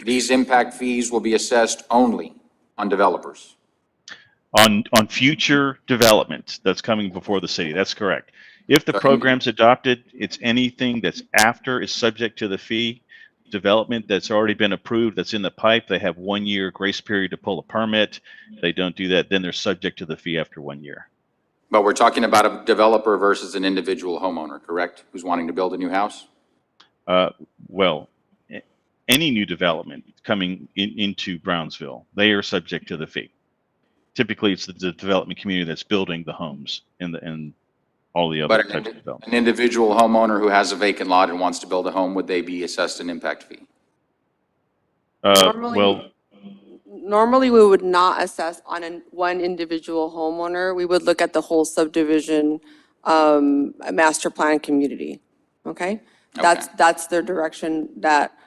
These impact fees will be assessed only on developers. On future development that's coming before the city. That's correct. If the program's adopted, it's anything that's after is subject to the fee. Development that's already been approved, that's in the pipe, they have 1 year grace period to pull a permit. If they don't do that, then they're subject to the fee after 1 year. But we're talking about a developer versus an individual homeowner, correct? Who's wanting to build a new house? Well, any new development coming into Brownsville, they are subject to the fee. Typically, it's the development community that's building the homes and all the other types of development. An individual homeowner who has a vacant lot and wants to build a home, would they be assessed an impact fee? Normally, we would not assess on one individual homeowner. We would look at the whole subdivision master plan community, okay? That's their direction. That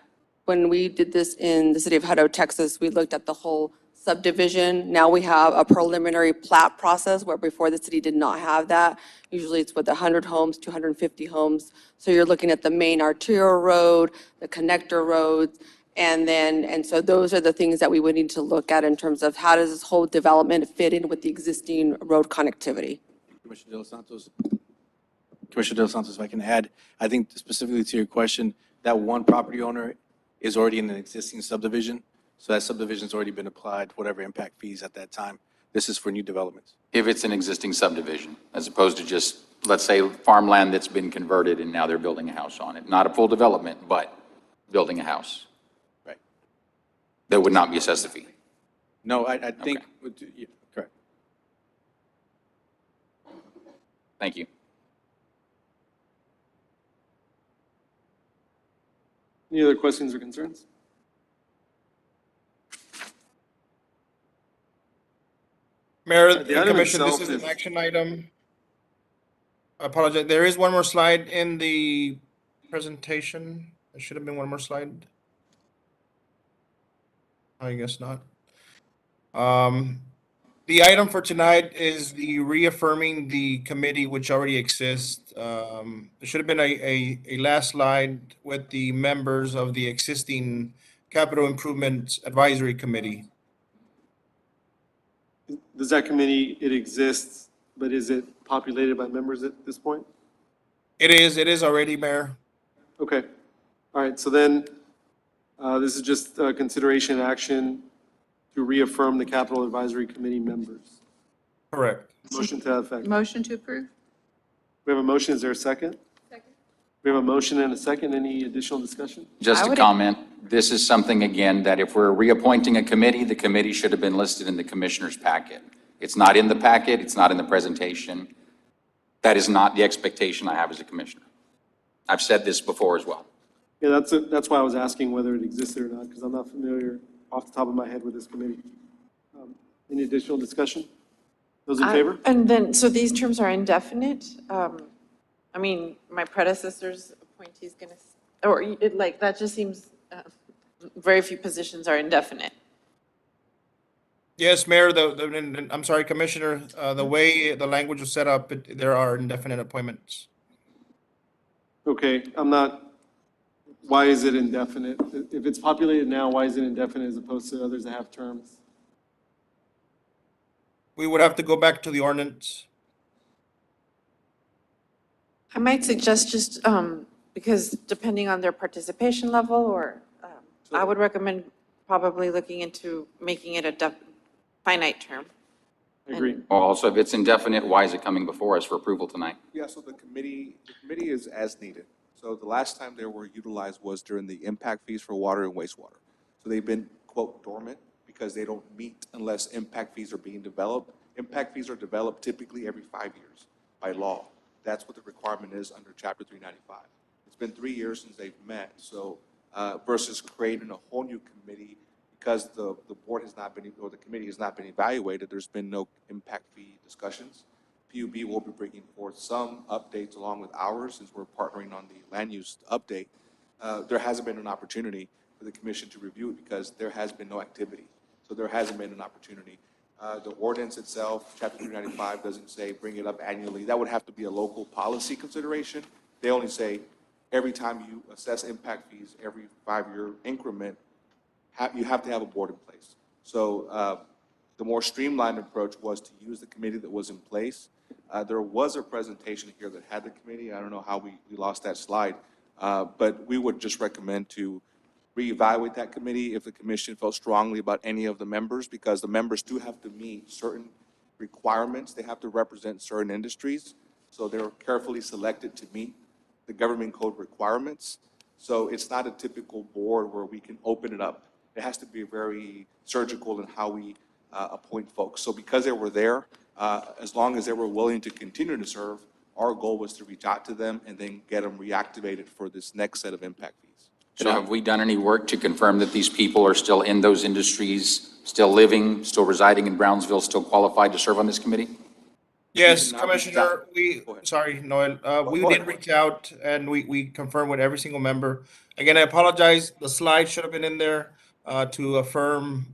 when we did this in the city of Hutto, Texas, we looked at the whole subdivision. Now we have a preliminary plat process where before the city did not have that. Usually it's with 100 homes, 250 homes. So you're looking at the main arterial road, the connector roads, and so those are the things that we would need to look at in terms of how does this whole development fit in with the existing road connectivity. Commissioner De Los Santos. Commissioner De Los Santos, if I can add, I think specifically to your question, that one property owner is already in an existing subdivision. So that subdivision's already been applied, whatever impact fees at that time. This is for new developments. If it's an existing subdivision, as opposed to just, let's say, farmland that's been converted and now they're building a house on it. Not a full development, but building a house. Right. That would not be assessed a fee. No, I think, yeah, correct. Thank you. Any other questions or concerns? Mayor The and item Commissioner, this itself is an is- action item. I apologize. There is one more slide in the presentation. There should have been one more slide. I guess not. The item for tonight is the reaffirming the committee which already exists. There should have been a last slide with the members of the existing Capital Improvement Advisory Committee. Does that committee, it exists, but is it populated by members at this point? It is already, Mayor. Okay. All right, so then, this is just consideration action to reaffirm the Capital Advisory Committee members. Correct. Motion to that effect. Motion to approve? We have a motion, is there a second? Second. We have a motion and a second, any additional discussion? Just a comment, this is something, again, that if we're reappointing a committee, the committee should have been listed in the commissioner's packet. It's not in the packet, it's not in the presentation. That is not the expectation I have as a commissioner. I've said this before as well. Yeah, that's why I was asking whether it existed or not, because I'm not familiar off the top of my head with this committee. Any additional discussion? Those in favor? And then, so these terms are indefinite? I mean, my predecessor's appointee's gonna, or it, like, that just seems, very few positions are indefinite. Yes, Mayor, I'm sorry, Commissioner, the way the language was set up, there are indefinite appointments. Okay, I'm not, why is it indefinite? If it's populated now, why is it indefinite as opposed to others that have terms? We would have to go back to the ordinance. I might suggest just, because depending on their participation level, or, I would recommend probably looking into making it a finite term. I agree. Also, if it's indefinite, why is it coming before us for approval tonight? Yeah, so the committee is as needed. So the last time they were utilized was during the impact fees for water and wastewater. So they've been, quote, dormant because they don't meet unless impact fees are being developed. Impact fees are developed typically every 5 years by law. That's what the requirement is under Chapter 395. It's been 3 years since they've met, so versus creating a whole new committee because the board has not been, or the committee has not been evaluated, there's been no impact fee discussions. PUB will be bringing forth some updates along with ours since we're partnering on the land use update. There hasn't been an opportunity for the commission to review it because there has been no activity. So there hasn't been an opportunity. The ordinance itself, Chapter 395, doesn't say bring it up annually. That would have to be a local policy consideration. They only say every time you assess impact fees, every 5-year increment, you have to have a board in place. So the more streamlined approach was to use the committee that was in place. There was a presentation here that had the committee. I don't know how we lost that slide, but we would just recommend to reevaluate that committee if the commission felt strongly about any of the members, because the members do have to meet certain requirements. They have to represent certain industries. So they're carefully selected to meet the government code requirements. So it's not a typical board where we can open it up. It has to be very surgical in how we appoint folks. So because they were there, as long as they were willing to continue to serve, our goal was to reach out to them and then get them reactivated for this next set of impact fees. So have we done any work to confirm that these people are still in those industries, still living, still residing in Brownsville, still qualified to serve on this committee? Yes, did not reach out. Commissioner, Go ahead. sorry, Noel, we Go did ahead. reach out and we confirmed with every single member. Again, I apologize, the slide should have been in there, to affirm,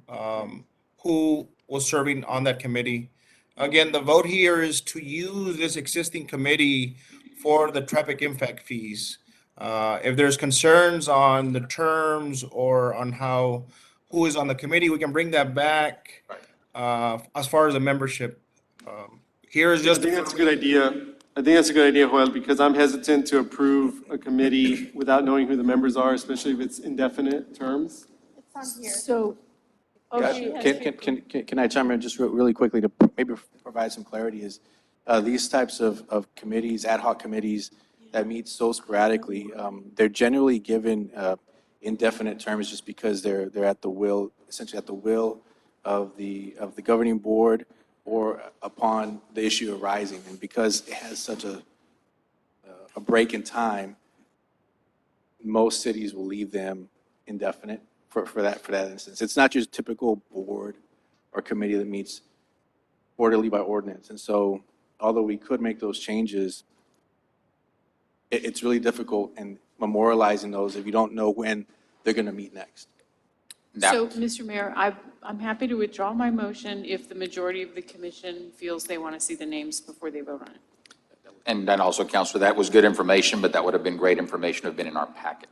who was serving on that committee. Again, the vote here is to use this existing committee for the traffic impact fees. If there's concerns on the terms or on who is on the committee, we can bring that back, as far as the membership. Here is I just. think that's a good idea. I think that's a good idea, Joel, because I'm hesitant to approve a committee without knowing who the members are, especially if it's indefinite terms. So, Can I chime in just really quickly to maybe provide some clarity is, these types of committees, ad hoc committees that meet so sporadically, they're generally given indefinite terms just because they're at the will, essentially at the will of the governing board or upon the issue arising. And because it has such a break in time, most cities will leave them indefinite for that instance. It's not your typical board or committee that meets orderly by ordinance. And so although we could make those changes, it's really difficult in memorializing those if you don't know when they're going to meet next. So, Mr. Mayor, I'm happy to withdraw my motion if the majority of the commission feels they want to see the names before they vote on it. And then also, Counselor, that was good information, but that would have been great information to have been in our packet.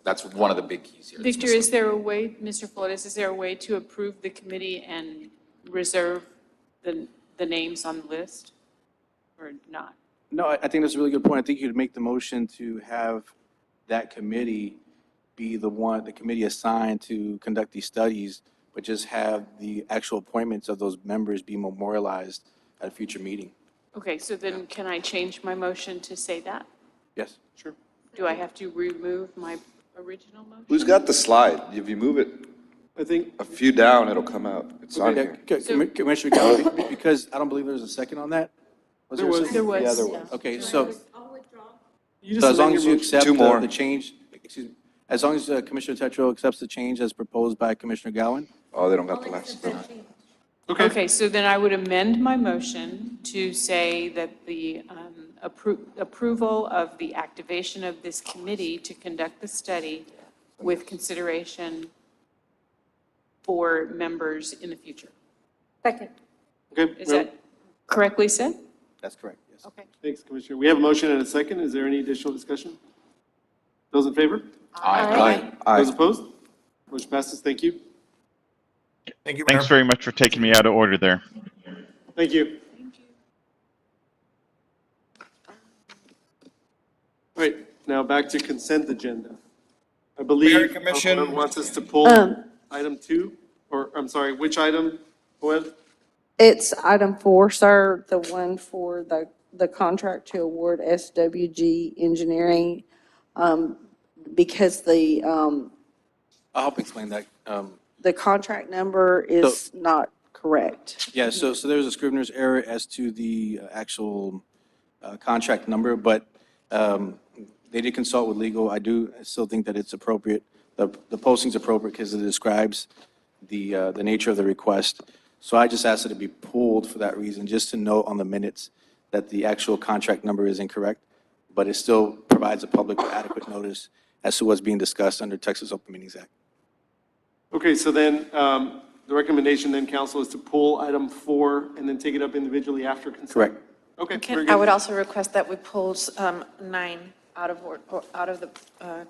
That's one of the big keys here. Victor, is there a way, Mr. Flores, is there a way to approve the committee and reserve the names on the list or not? No, I think that's a really good point. I think you'd make the motion to have that committee be the committee assigned to conduct these studies, but just have the actual appointments of those members be memorialized at a future meeting. Okay, so then can I change my motion to say that? Yes, sure. Do I have to remove my original motion? Who's got the slide? If you move it I think, a few down, it'll come out. It's on here. Commissioner Galvin, because I don't believe there's a second on that? There was. There was. Yeah, there was. Okay, so you so as just long amend as your you motion. accept Two more. the change, excuse me, as long as Commissioner Tetro accepts the change as proposed by Commissioner Gowan, Oh, they don't got the last. Okay, so then I would amend my motion to say that the approval of the activation of this committee to conduct the study with consideration for members in the future. second. Okay, Is that correctly said? that's correct, yes. Okay. thanks, Commissioner. We have a motion and a second. Is there any additional discussion? Those in favor? Aye. Those opposed? Motion passes. Thank you. Thank you, Mayor. Thanks very much for taking me out of order there. Thank you. All right, now back to consent agenda. I believe Mayor, Commission. Joel wants us to pull item 2, or I'm sorry, which item, Joel? It's item 4, sir, the one for the contract to award SWG Engineering, because I'll help explain that. the contract number is not correct. Yeah, so there's a Scrivener's error as to the actual contract number, but they did consult with legal. I still think that it's appropriate. The posting's appropriate because it describes the nature of the request. So I just asked it to be pulled for that reason, just to note on the minutes that the actual contract number is incorrect, but it still provides the public with adequate notice as to what's being discussed under Texas Open Meetings Act. Okay, so then the recommendation then, council, is to pull item 4 and then take it up individually after consent? Correct. Okay, Can- very I would good. also request that we pull 9 out of the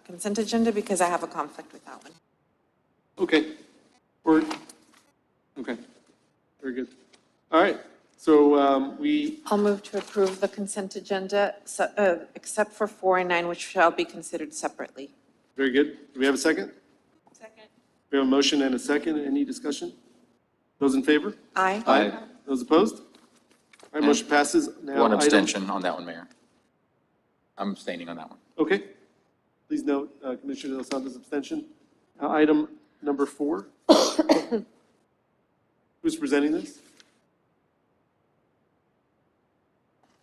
consent agenda because I have a conflict with that one. Okay. Okay, very good. All right, so I'll move to approve the consent agenda, except for 4 and 9, which shall be considered separately. very good. Do we have a second? Second. We have a motion and a second. Any discussion? Those in favor? Aye. Aye. Those opposed? All right, motion passes. Now One item- abstention on that one, Mayor. I'm abstaining on that one. Okay. Please note Commissioner Dos Santos' abstention. Item number 4. Who's presenting this?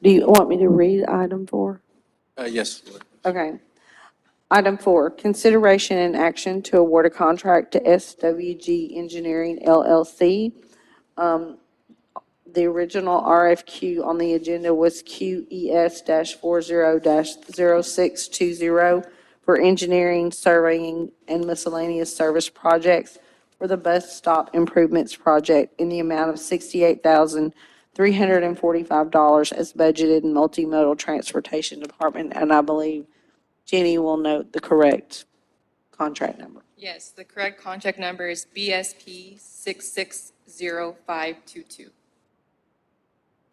Do you want me to read item 4? Yes. Okay. Item 4, consideration and action to award a contract to SWG Engineering LLC. The original RFQ on the agenda was QES-40-0620 for engineering, surveying, and miscellaneous service projects for the bus stop improvements project in the amount of $68,345 as budgeted in Multimodal Transportation Department, and I believe Jenny will note the correct contract number. Yes, the correct contract number is BSP 660522.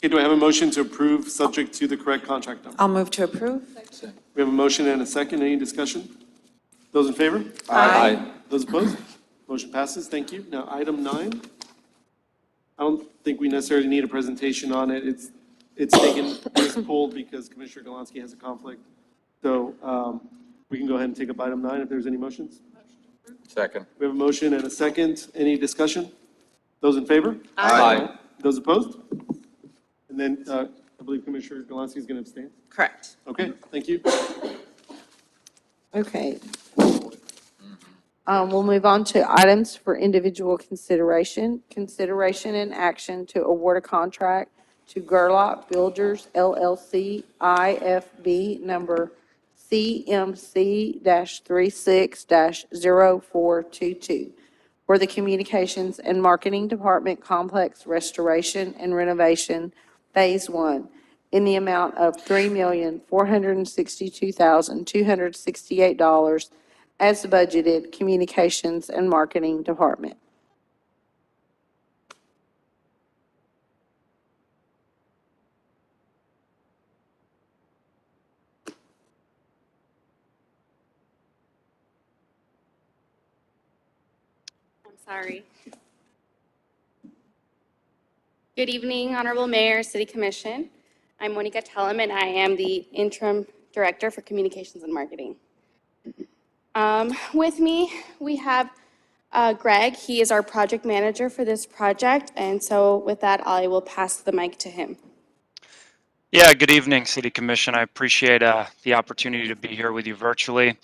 Okay, do I have a motion to approve, subject to the correct contract number? I'll move to approve. We have a motion and a second. Any discussion? Those in favor? Aye. Those opposed? Motion passes. Thank you. Now, item 9. I don't think we necessarily need a presentation on it. It's taken, it's pulled because Commissioner Galansky has a conflict. So we can go ahead and take up item 9 if there's any motions. Second. We have a motion and a second. Any discussion? Those in favor? Aye. Those opposed? And then I believe Commissioner Galansky is going to abstain. Correct. Okay, thank you. Okay. We'll move on to items for individual consideration. Consideration and action to award a contract to Gerlach Builders LLC, IFB number CMC-36-0422 for the Communications and Marketing Department Complex Restoration and Renovation Phase 1 in the amount of $3,462,268 as budgeted, Communications and Marketing Department. I'm sorry. Good evening, Honorable Mayor, City Commission. I'm Monica Tellem, and I am the Interim Director for Communications and Marketing. With me, we have Greg. He is our project manager for this project, and so with that, I will pass the mic to him. Yeah, good evening, City Commission. I appreciate the opportunity to be here with you virtually.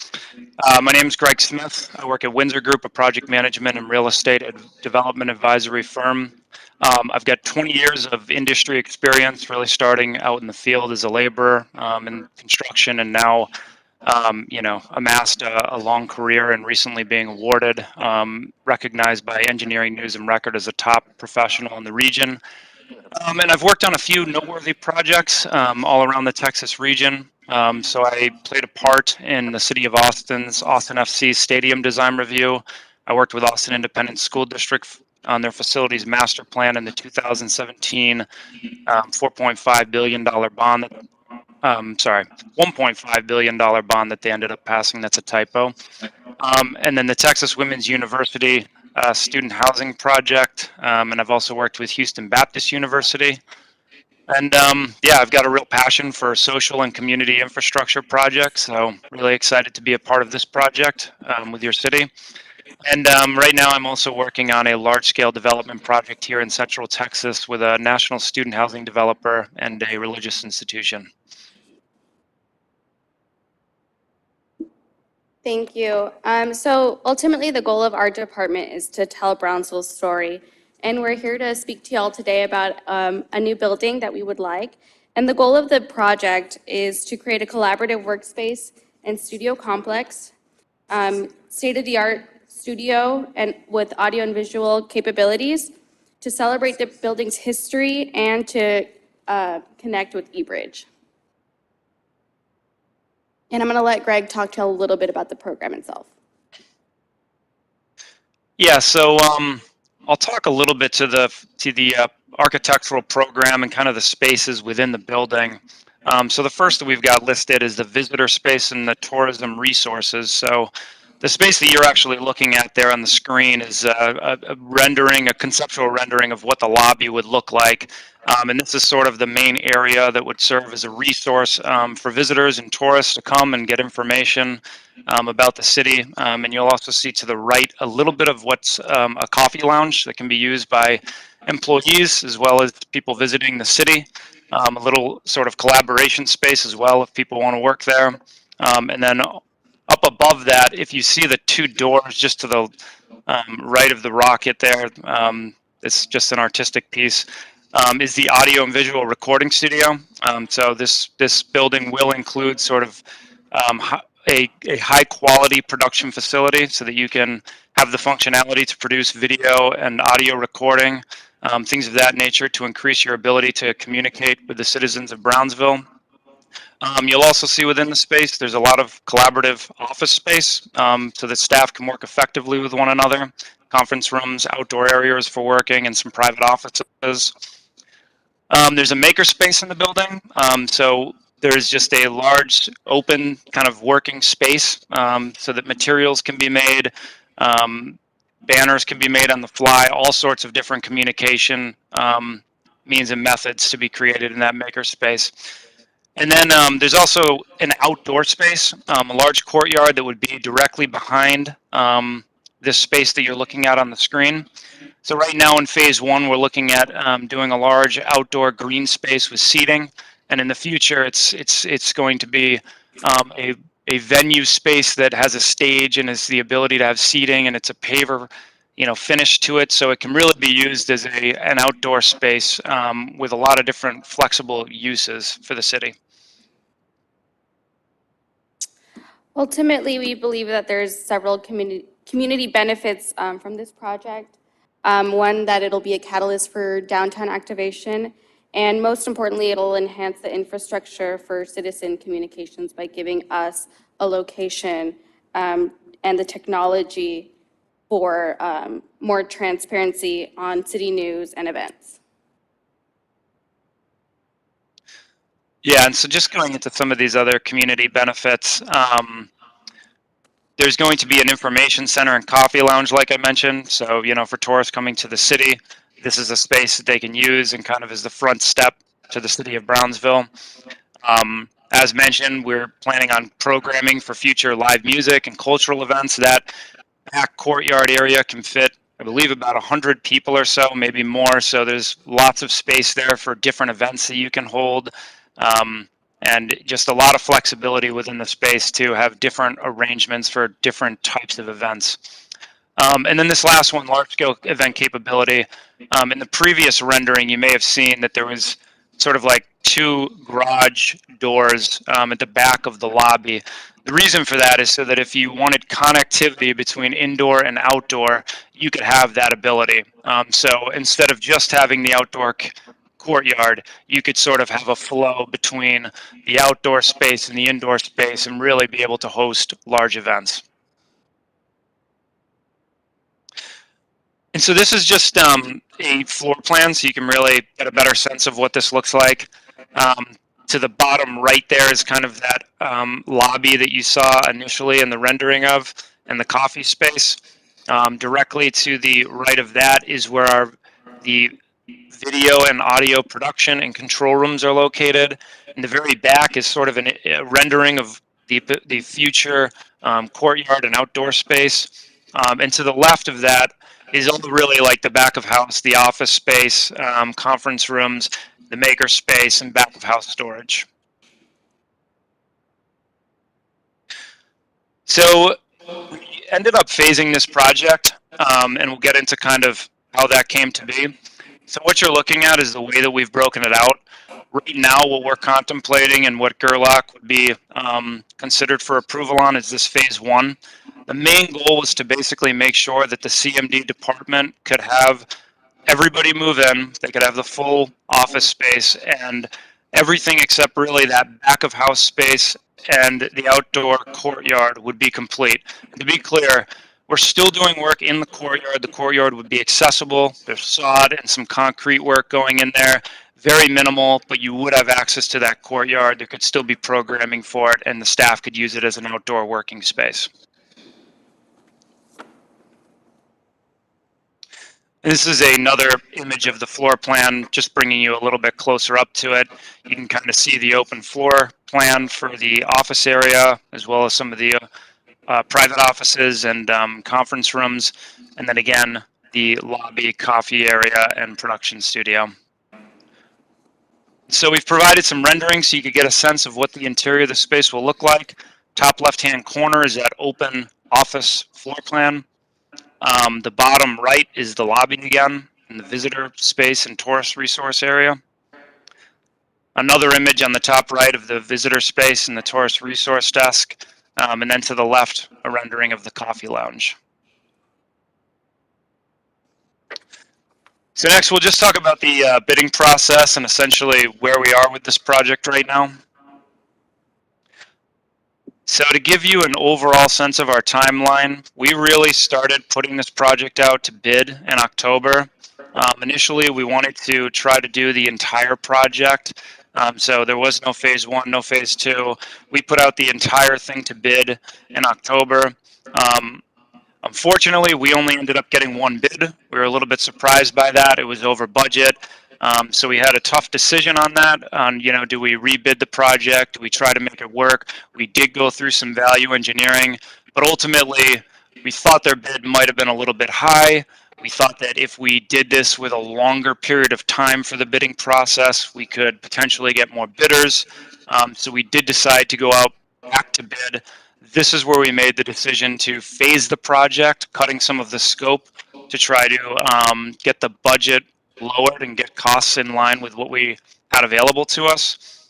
My name is Greg Smith. I work at Windsor Group, a project management and real estate development advisory firm. I've got 20 years of industry experience, really starting out in the field as a laborer in construction, and now amassed a long career and recently being awarded, recognized by Engineering News and Record as a top professional in the region. And I've worked on a few noteworthy projects all around the Texas region. So I played a part in the city of Austin's Austin FC Stadium Design Review. I worked with Austin Independent School District on their facilities master plan in the 2017 $4.5 billion bond. $1.5 billion bond that they ended up passing. That's a typo. And then the Texas Women's University student housing project. And I've also worked with Houston Baptist University. And yeah, I've got a real passion for social and community infrastructure projects. So really excited to be a part of this project with your city. And right now I'm also working on a large-scale development project here in Central Texas with a national student housing developer and a religious institution. Thank you. So ultimately, the goal of our department is to tell Brownsville's story. And we're here to speak to y'all today about a new building that we would like. And the goal of the project is to create a collaborative workspace and studio complex, state-of-the-art studio and with audio and visual capabilities to celebrate the building's history and to connect with eBridge. And I'm going to let Greg talk to you a little bit about the program itself. Yeah, so I'll talk a little bit to the architectural program and kind of the spaces within the building. So the first that we've got listed is the visitor space and the tourism resources. So the space that you're actually looking at there on the screen is a conceptual rendering of what the lobby would look like. And this is sort of the main area that would serve as a resource for visitors and tourists to come and get information about the city. And you'll also see to the right a little bit of what's a coffee lounge that can be used by employees as well as people visiting the city. A little sort of collaboration space as well if people want to work there. And then up above that, if you see the two doors just to the right of the rocket there, it's just an artistic piece. is the audio and visual recording studio. So this building will include sort of a high quality production facility so that you can have the functionality to produce video and audio recording, things of that nature to increase your ability to communicate with the citizens of Brownsville. You'll also see within the space, there's a lot of collaborative office space so that staff can work effectively with one another, conference rooms, outdoor areas for working, and some private offices. There's a maker space in the building. So there's just a large open kind of working space so that materials can be made, banners can be made on the fly, all sorts of different communication means and methods to be created in that maker space. And then there's also an outdoor space, a large courtyard that would be directly behind this space that you're looking at on the screen. So right now in phase one, we're looking at doing a large outdoor green space with seating, and in the future, it's going to be a venue space that has a stage and has the ability to have seating, and it's a paver, finish to it, so it can really be used as an outdoor space with a lot of different flexible uses for the city. Ultimately, we believe that there's several community benefits from this project. One, that it'll be a catalyst for downtown activation, and most importantly, it'll enhance the infrastructure for citizen communications by giving us a location and the technology for more transparency on city news and events. Yeah, and so just going into some of these other community benefits, there's going to be an information center and coffee lounge, like I mentioned. So, for tourists coming to the city, this is a space that they can use and kind of is the front step to the city of Brownsville. As mentioned, we're planning on programming for future live music and cultural events. That back courtyard area can fit, I believe, about 100 people or so, maybe more. So there's lots of space there for different events that you can hold. And just a lot of flexibility within the space to have different arrangements for different types of events. And then this last one, large-scale event capability. In the previous rendering, you may have seen that there was sort of like two garage doors at the back of the lobby. The reason for that is so that if you wanted connectivity between indoor and outdoor, you could have that ability. So instead of just having the outdoor courtyard, you could sort of have a flow between the outdoor space and the indoor space and really be able to host large events. And so this is just a floor plan, so you can really get a better sense of what this looks like. To the bottom right there is kind of that lobby that you saw initially in the rendering of, and the coffee space. Directly to the right of that is where the video and audio production and control rooms are located. In the very back is sort of a rendering of the future courtyard and outdoor space. And to the left of that is all really like the back of house, the office space, conference rooms, the maker space, and back of house storage. So we ended up phasing this project, and we'll get into kind of how that came to be. So what you're looking at is the way that we've broken it out. Right now, what we're contemplating and what Gerlach would be considered for approval on is this phase one. The main goal was to basically make sure that the CMD department could have everybody move in, they could have the full office space and everything except really that back of house space and the outdoor courtyard would be complete. And to be clear, we're still doing work in the courtyard. The courtyard would be accessible. There's sod and some concrete work going in there. Very minimal, but you would have access to that courtyard. There could still be programming for it, and the staff could use it as an outdoor working space. This is another image of the floor plan, just bringing you a little bit closer up to it. You can kind of see the open floor plan for the office area, as well as some of the private offices and conference rooms. And then again, the lobby, coffee area, and production studio. So we've provided some renderings so you could get a sense of what the interior of the space will look like. Top left-hand corner is that open office floor plan. The bottom right is the lobby again. in the visitor space and tourist resource area. Another image on the top right of the visitor space and the tourist resource desk, and then to the left, a rendering of the coffee lounge. So next, we'll just talk about the bidding process and essentially where we are with this project right now. So to give you an overall sense of our timeline, we really started putting this project out to bid in October. Initially, we wanted to try to do the entire project. So there was no phase one, no phase two. We put out the entire thing to bid in October. Unfortunately, we only ended up getting one bid. We were a little bit surprised by that. It was over budget. So we had a tough decision on that, on, do we rebid the project? Do we try to make it work? We did go through some value engineering, but ultimately, we thought their bid might have been a little bit high. We thought that if we did this with a longer period of time for the bidding process, we could potentially get more bidders. So we did decide to go out back to bid. This is where we made the decision to phase the project, cutting some of the scope to try to get the budget lowered and get costs in line with what we had available to us.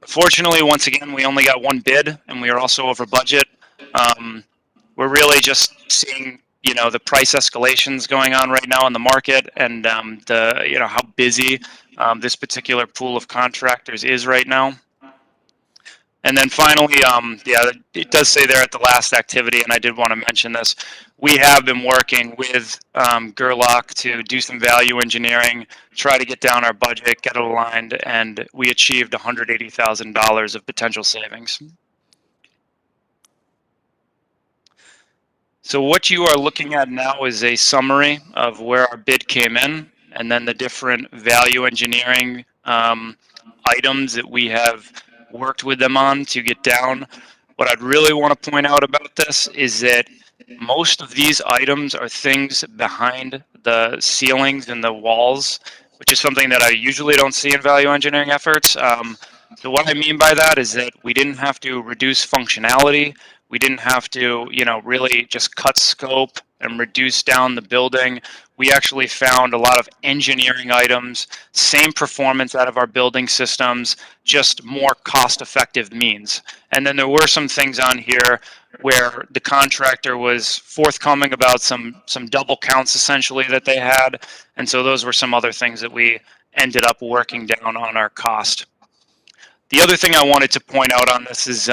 Fortunately, once again, we only got one bid and we are also over budget. We're really just seeing, the price escalations going on right now in the market and how busy this particular pool of contractors is right now. And then finally, it does say there at the last activity, and I did want to mention this, we have been working with Gerlach to do some value engineering, try to get down our budget, get it aligned, and we achieved $180,000 of potential savings. So what you are looking at now is a summary of where our bid came in, and then the different value engineering items that we have worked with them on to get down. What I'd really want to point out about this is that most of these items are things behind the ceilings and the walls, which is something that I usually don't see in value engineering efforts. So what I mean by that is that we didn't have to reduce functionality. We didn't have to, really just cut scope and reduce down the building. We actually found a lot of engineering items, same performance out of our building systems, just more cost-effective means. And then there were some things on here where the contractor was forthcoming about some double counts essentially that they had. And so those were some other things that we ended up working down on our cost. The other thing I wanted to point out on this is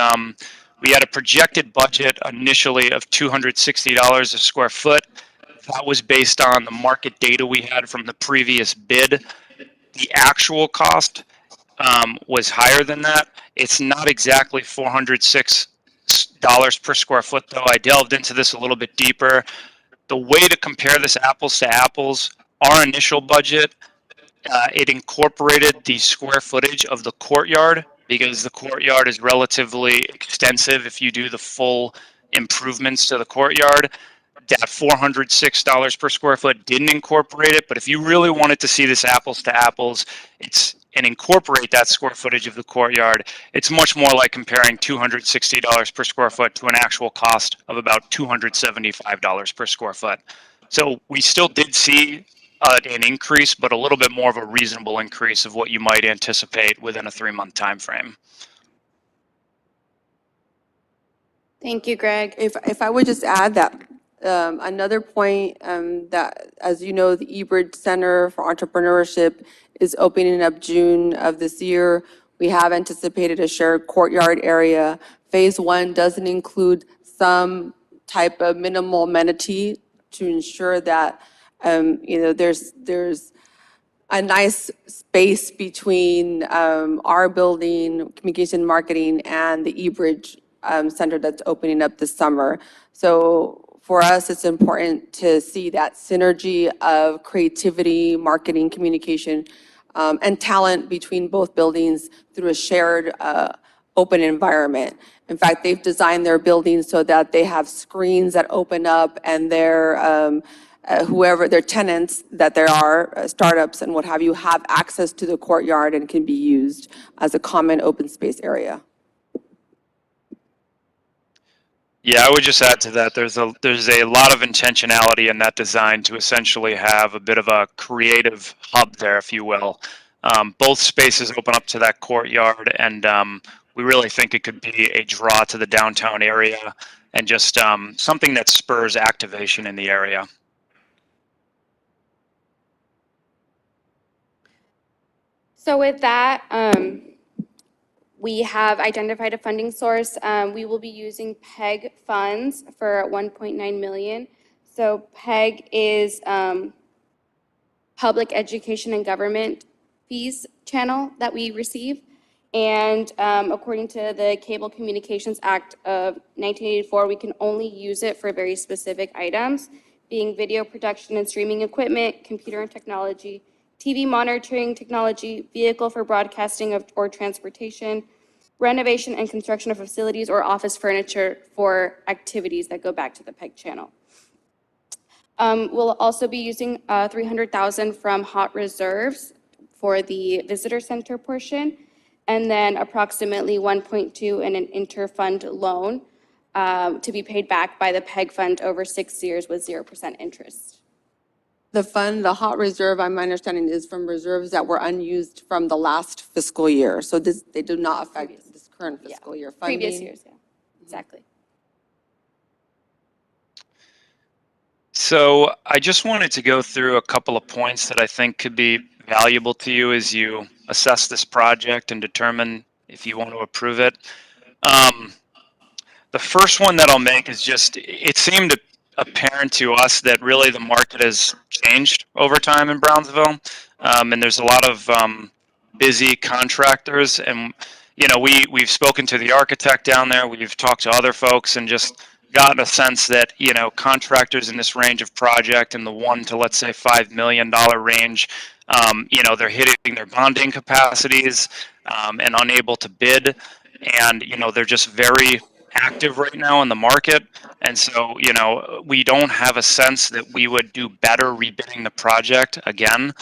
we had a projected budget initially of $260 a square foot. That was based on the market data we had from the previous bid. The actual cost was higher than that. It's not exactly $406 per square foot, though. I delved into this a little bit deeper. The way to compare this apples to apples, our initial budget, it incorporated the square footage of the courtyard because the courtyard is relatively extensive if you do the full improvements to the courtyard. That $406 per square foot didn't incorporate it, but if you really wanted to see this apples to apples, and incorporate that square footage of the courtyard, it's much more like comparing $260 per square foot to an actual cost of about $275 per square foot. So we still did see an increase, but a little bit more of a reasonable increase of what you might anticipate within a 3-month time frame. Thank you, Greg. If I would just add that another point that, as you know, the eBridge Center for Entrepreneurship is opening up June of this year. We have anticipated a shared courtyard area. Phase one doesn't include some type of minimal amenity to ensure that there's a nice space between our building, communication marketing, and the eBridge Center that's opening up this summer. So for us, it's important to see that synergy of creativity, marketing, communication, and talent between both buildings through a shared open environment. In fact, they've designed their buildings so that they have screens that open up and their whoever their tenants that there are, startups and what have you, have access to the courtyard and can be used as a common open space area. Yeah, I would just add to that, there's a lot of intentionality in that design to essentially have a bit of a creative hub there, if you will. Both spaces open up to that courtyard, and we really think it could be a draw to the downtown area and just something that spurs activation in the area. So with that, we have identified a funding source. We will be using PEG funds for 1.9 million. So PEG is Public Education and Government Fees channel that we receive. And according to the Cable Communications Act of 1984, we can only use it for very specific items, being video production and streaming equipment, computer and technology, TV monitoring technology, vehicle for broadcasting or transportation, renovation and construction of facilities, or office furniture for activities that go back to the PEG channel. We'll also be using 300,000 from hot reserves for the visitor center portion, and then approximately 1.2 in an interfund loan to be paid back by the PEG fund over 6 years with 0% interest. The fund, the hot reserve, my understanding is from reserves that were unused from the last fiscal year. So they do not affect this current fiscal year funding. Previous years, yeah, exactly. So I just wanted to go through a couple of points that I think could be valuable to you as you assess this project and determine if you want to approve it. The first one that I'll make is just, it seemed apparent to us that really the market has changed over time in Brownsville. And there's a lot of busy contractors, and we've spoken to the architect down there, we've talked to other folks, and just gotten a sense that contractors in this range of project in the $1 to, let's say, $5 million range, they're hitting their bonding capacities and unable to bid, and they're just very active right now in the market. And so, we don't have a sense that we would do better rebidding the project again.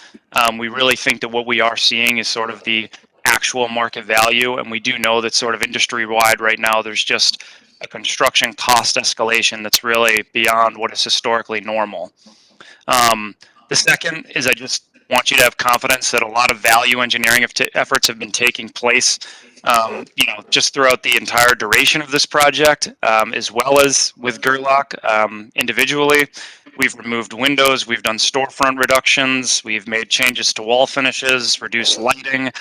We really think that what we are seeing is sort of the actual market value. And we do know that sort of industry-wide right now, there's just a construction cost escalation that's really beyond what is historically normal. The second is I just want you to have confidence that a lot of value engineering efforts have been taking place, just throughout the entire duration of this project, as well as with Gerlach individually. We've removed windows, we've done storefront reductions, we've made changes to wall finishes, reduced lighting,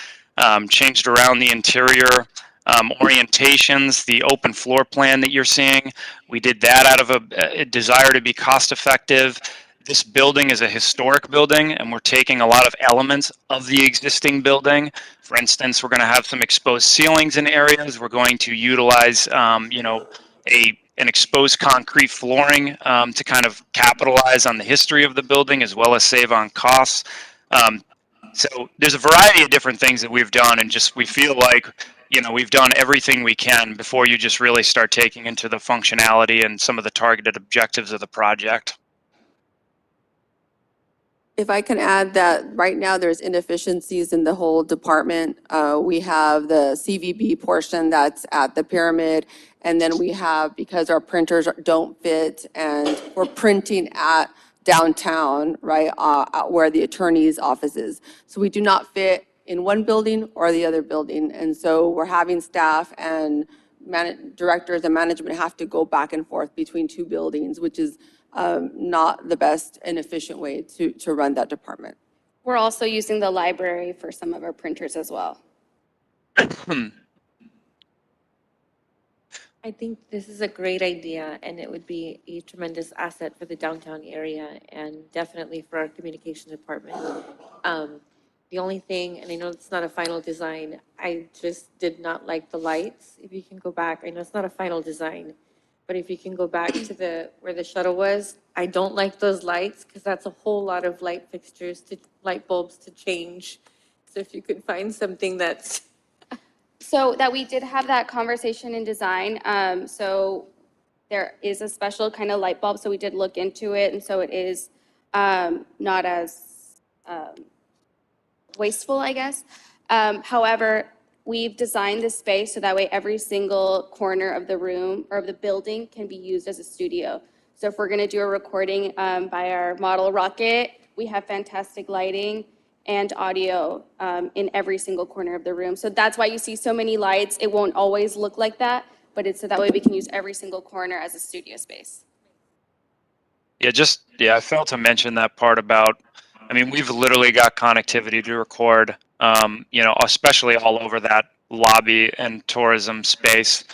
changed around the interior orientations, the open floor plan that you're seeing. We did that out of a desire to be cost effective. This building is a historic building, and we're taking a lot of elements of the existing building. For instance, we're going to have some exposed ceilings in areas. We're going to utilize, an exposed concrete flooring to kind of capitalize on the history of the building as well as save on costs. So there's a variety of different things that we've done, and just we feel like we've done everything we can before you just really start taking into the functionality and some of the targeted objectives of the project. If I can add that right now there's inefficiencies in the whole department. We have the CVB portion that's at the pyramid. And then we have, because our printers don't fit and we're printing at downtown, right, where the attorney's office is. So we do not fit in one building or the other building. And so we're having staff and directors and management have to go back and forth between two buildings, which is not the best and efficient way to run that department. We're also using the library for some of our printers as well. I think this is a great idea, and it would be a tremendous asset for the downtown area and definitely for our communication department. The only thing, and I know it's not a final design, I just did not like the lights. If you can go back, I know it's not a final design, but if you can go back to where the shuttle was, I don't like those lights because that's a whole lot of light fixtures light bulbs to change. So if you could find something that's. So that we did have that conversation in design. So there is a special kind of light bulb, so we did look into it, and so it is not as wasteful, I guess. However, We've designed this space so that way every single corner of the room or of the building can be used as a studio. So if we're going to do a recording by our model rocket, we have fantastic lighting and audio in every single corner of the room. So that's why you see so many lights. It won't always look like that, but it's so that way we can use every single corner as a studio space. Yeah, I failed to mention that part about, I mean, we've literally got connectivity to record, especially all over that lobby and tourism space.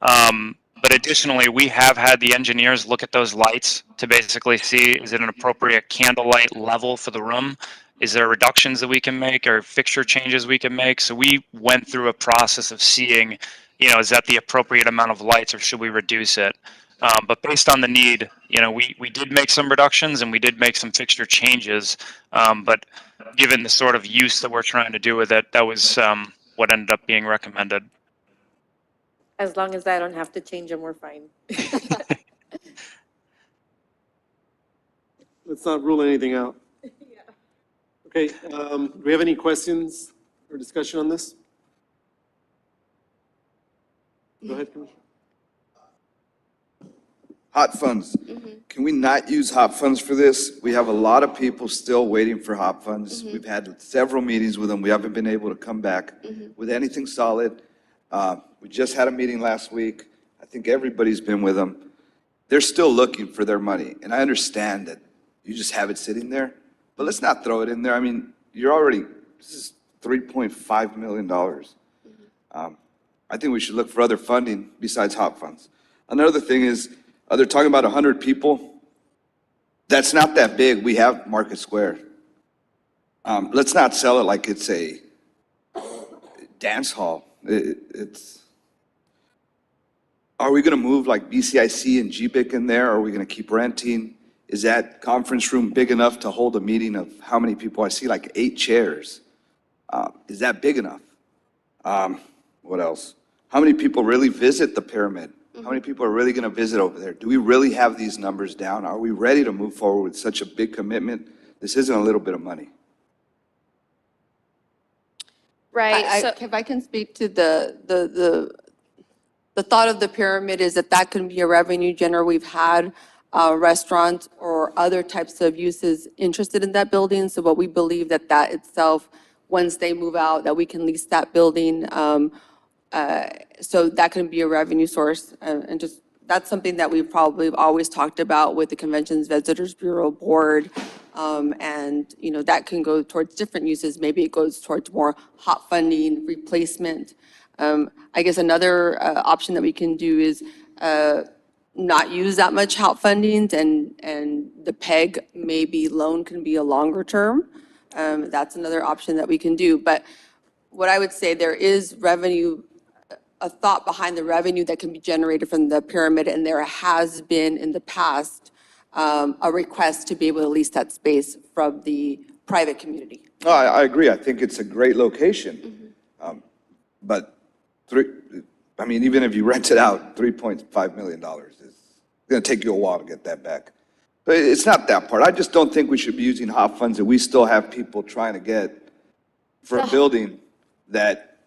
But additionally, we have had the engineers look at those lights to basically see, is it an appropriate candlelight level for the room? Is there reductions that we can make or fixture changes we can make? So we went through a process of seeing, is that the appropriate amount of lights or should we reduce it? But based on the need, we did make some reductions and we did make some fixture changes. But given the sort of use that we're trying to do with it, that was what ended up being recommended. As long as I don't have to change them, we're fine. Let's not rule anything out. Okay, do we have any questions or discussion on this? Go ahead, Commissioner. Hot funds. Can we not use hot funds for this? We have a lot of people still waiting for hot funds. We've had several meetings with them. We haven't been able to come back with anything solid. We just had a meeting last week. I think everybody's been with them. They're still looking for their money. And I understand that you just have it sitting there, but let's not throw it in there. I mean, this is $3.5 million. I think we should look for other funding besides hot funds. Another thing is, they're talking about 100 people. That's not that big. We have Market Square. Let's not sell it like it's a dance hall. Are we gonna move like BCIC and GBIC in there? Or are we gonna keep renting? Is that conference room big enough to hold a meeting of how many people? I see like 8 chairs. Is that big enough? What else? How many people really visit the pyramid? How many people are really gonna visit over there? Do we really have these numbers down? Are we ready to move forward with such a big commitment? This isn't a little bit of money. Right. So If I can speak to the thought of the pyramid is that can be a revenue generator. We've had restaurants or other types of uses interested in that building. So what we believe that itself, once they move out, that we can lease that building. So that can be a revenue source. And just, that's something that we've probably always talked about with the Conventions Visitors Bureau Board. And, that can go towards different uses. Maybe it goes towards more hot funding, replacement. I guess another option that we can do is not use that much HALT fundings and the PEG maybe loan can be a longer term. That's another option that we can do. But what I would say, there is revenue, a thought behind the revenue that can be generated from the pyramid, and there has been in the past a request to be able to lease that space from the private community. No, I agree. I think it's a great location. But even if you rent it out, $3.5 million is going to take you a while to get that back. But it's not that part. I just don't think we should be using hot funds that we still have people trying to get for a building that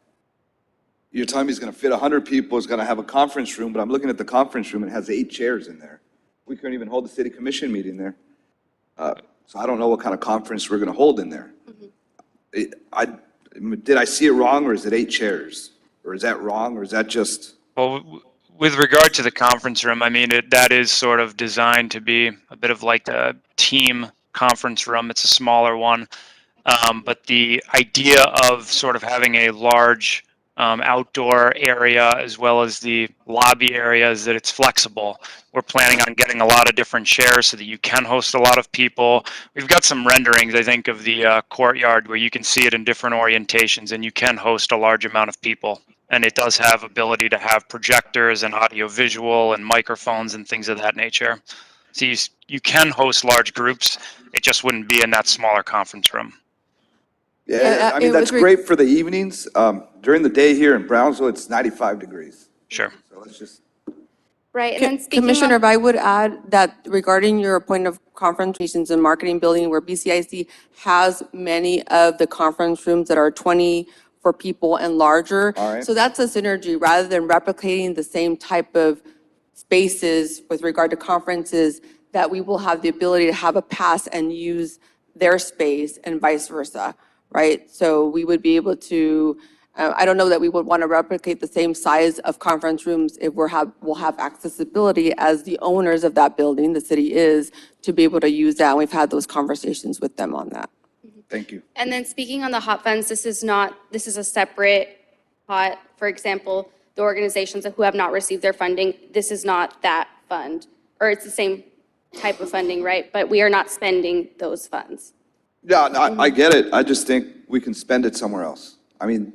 you're telling me is going to fit 100 people, is going to have a conference room, but I'm looking at the conference room and it has 8 chairs in there. We couldn't even hold a city commission meeting there. So I don't know what kind of conference we're going to hold in there. Did I see it wrong, or is it 8 chairs? Or is that wrong, or is that just? Well, with regard to the conference room, that is sort of designed to be a bit of like a team conference room. It's a smaller one. But the idea of sort of having a large outdoor area as well as the lobby area is that it's flexible. We're planning on getting a lot of different chairs so that you can host a lot of people. We've got some renderings, I think, of the courtyard where you can see it in different orientations and you can host a large amount of people. And it does have ability to have projectors and audio visual and microphones and things of that nature. So you can host large groups. It just wouldn't be in that smaller conference room. Yeah, that's great for the evenings. During the day here in Brownsville, it's 95 degrees. Sure. So let's just. Right, and then speaking Commissioner, of, if I would add that regarding your point of conferences and marketing building, where BCIC has many of the conference rooms that are 20, for people and larger. All right. So that's a synergy, rather than replicating the same type of spaces with regard to conferences, that we will have the ability to have a pass and use their space and vice versa, right? So we would be able to, I don't know that we would want to replicate the same size of conference rooms if we'll have accessibility as the owners of that building, the city is, to be able to use that. And we've had those conversations with them on that. Thank you. And then speaking on the hot funds, this is a separate pot. For example, the organizations who have not received their funding, this is not that fund, or it's the same type of funding, right? But we are not spending those funds. Yeah, no, I get it. I just think we can spend it somewhere else. I mean,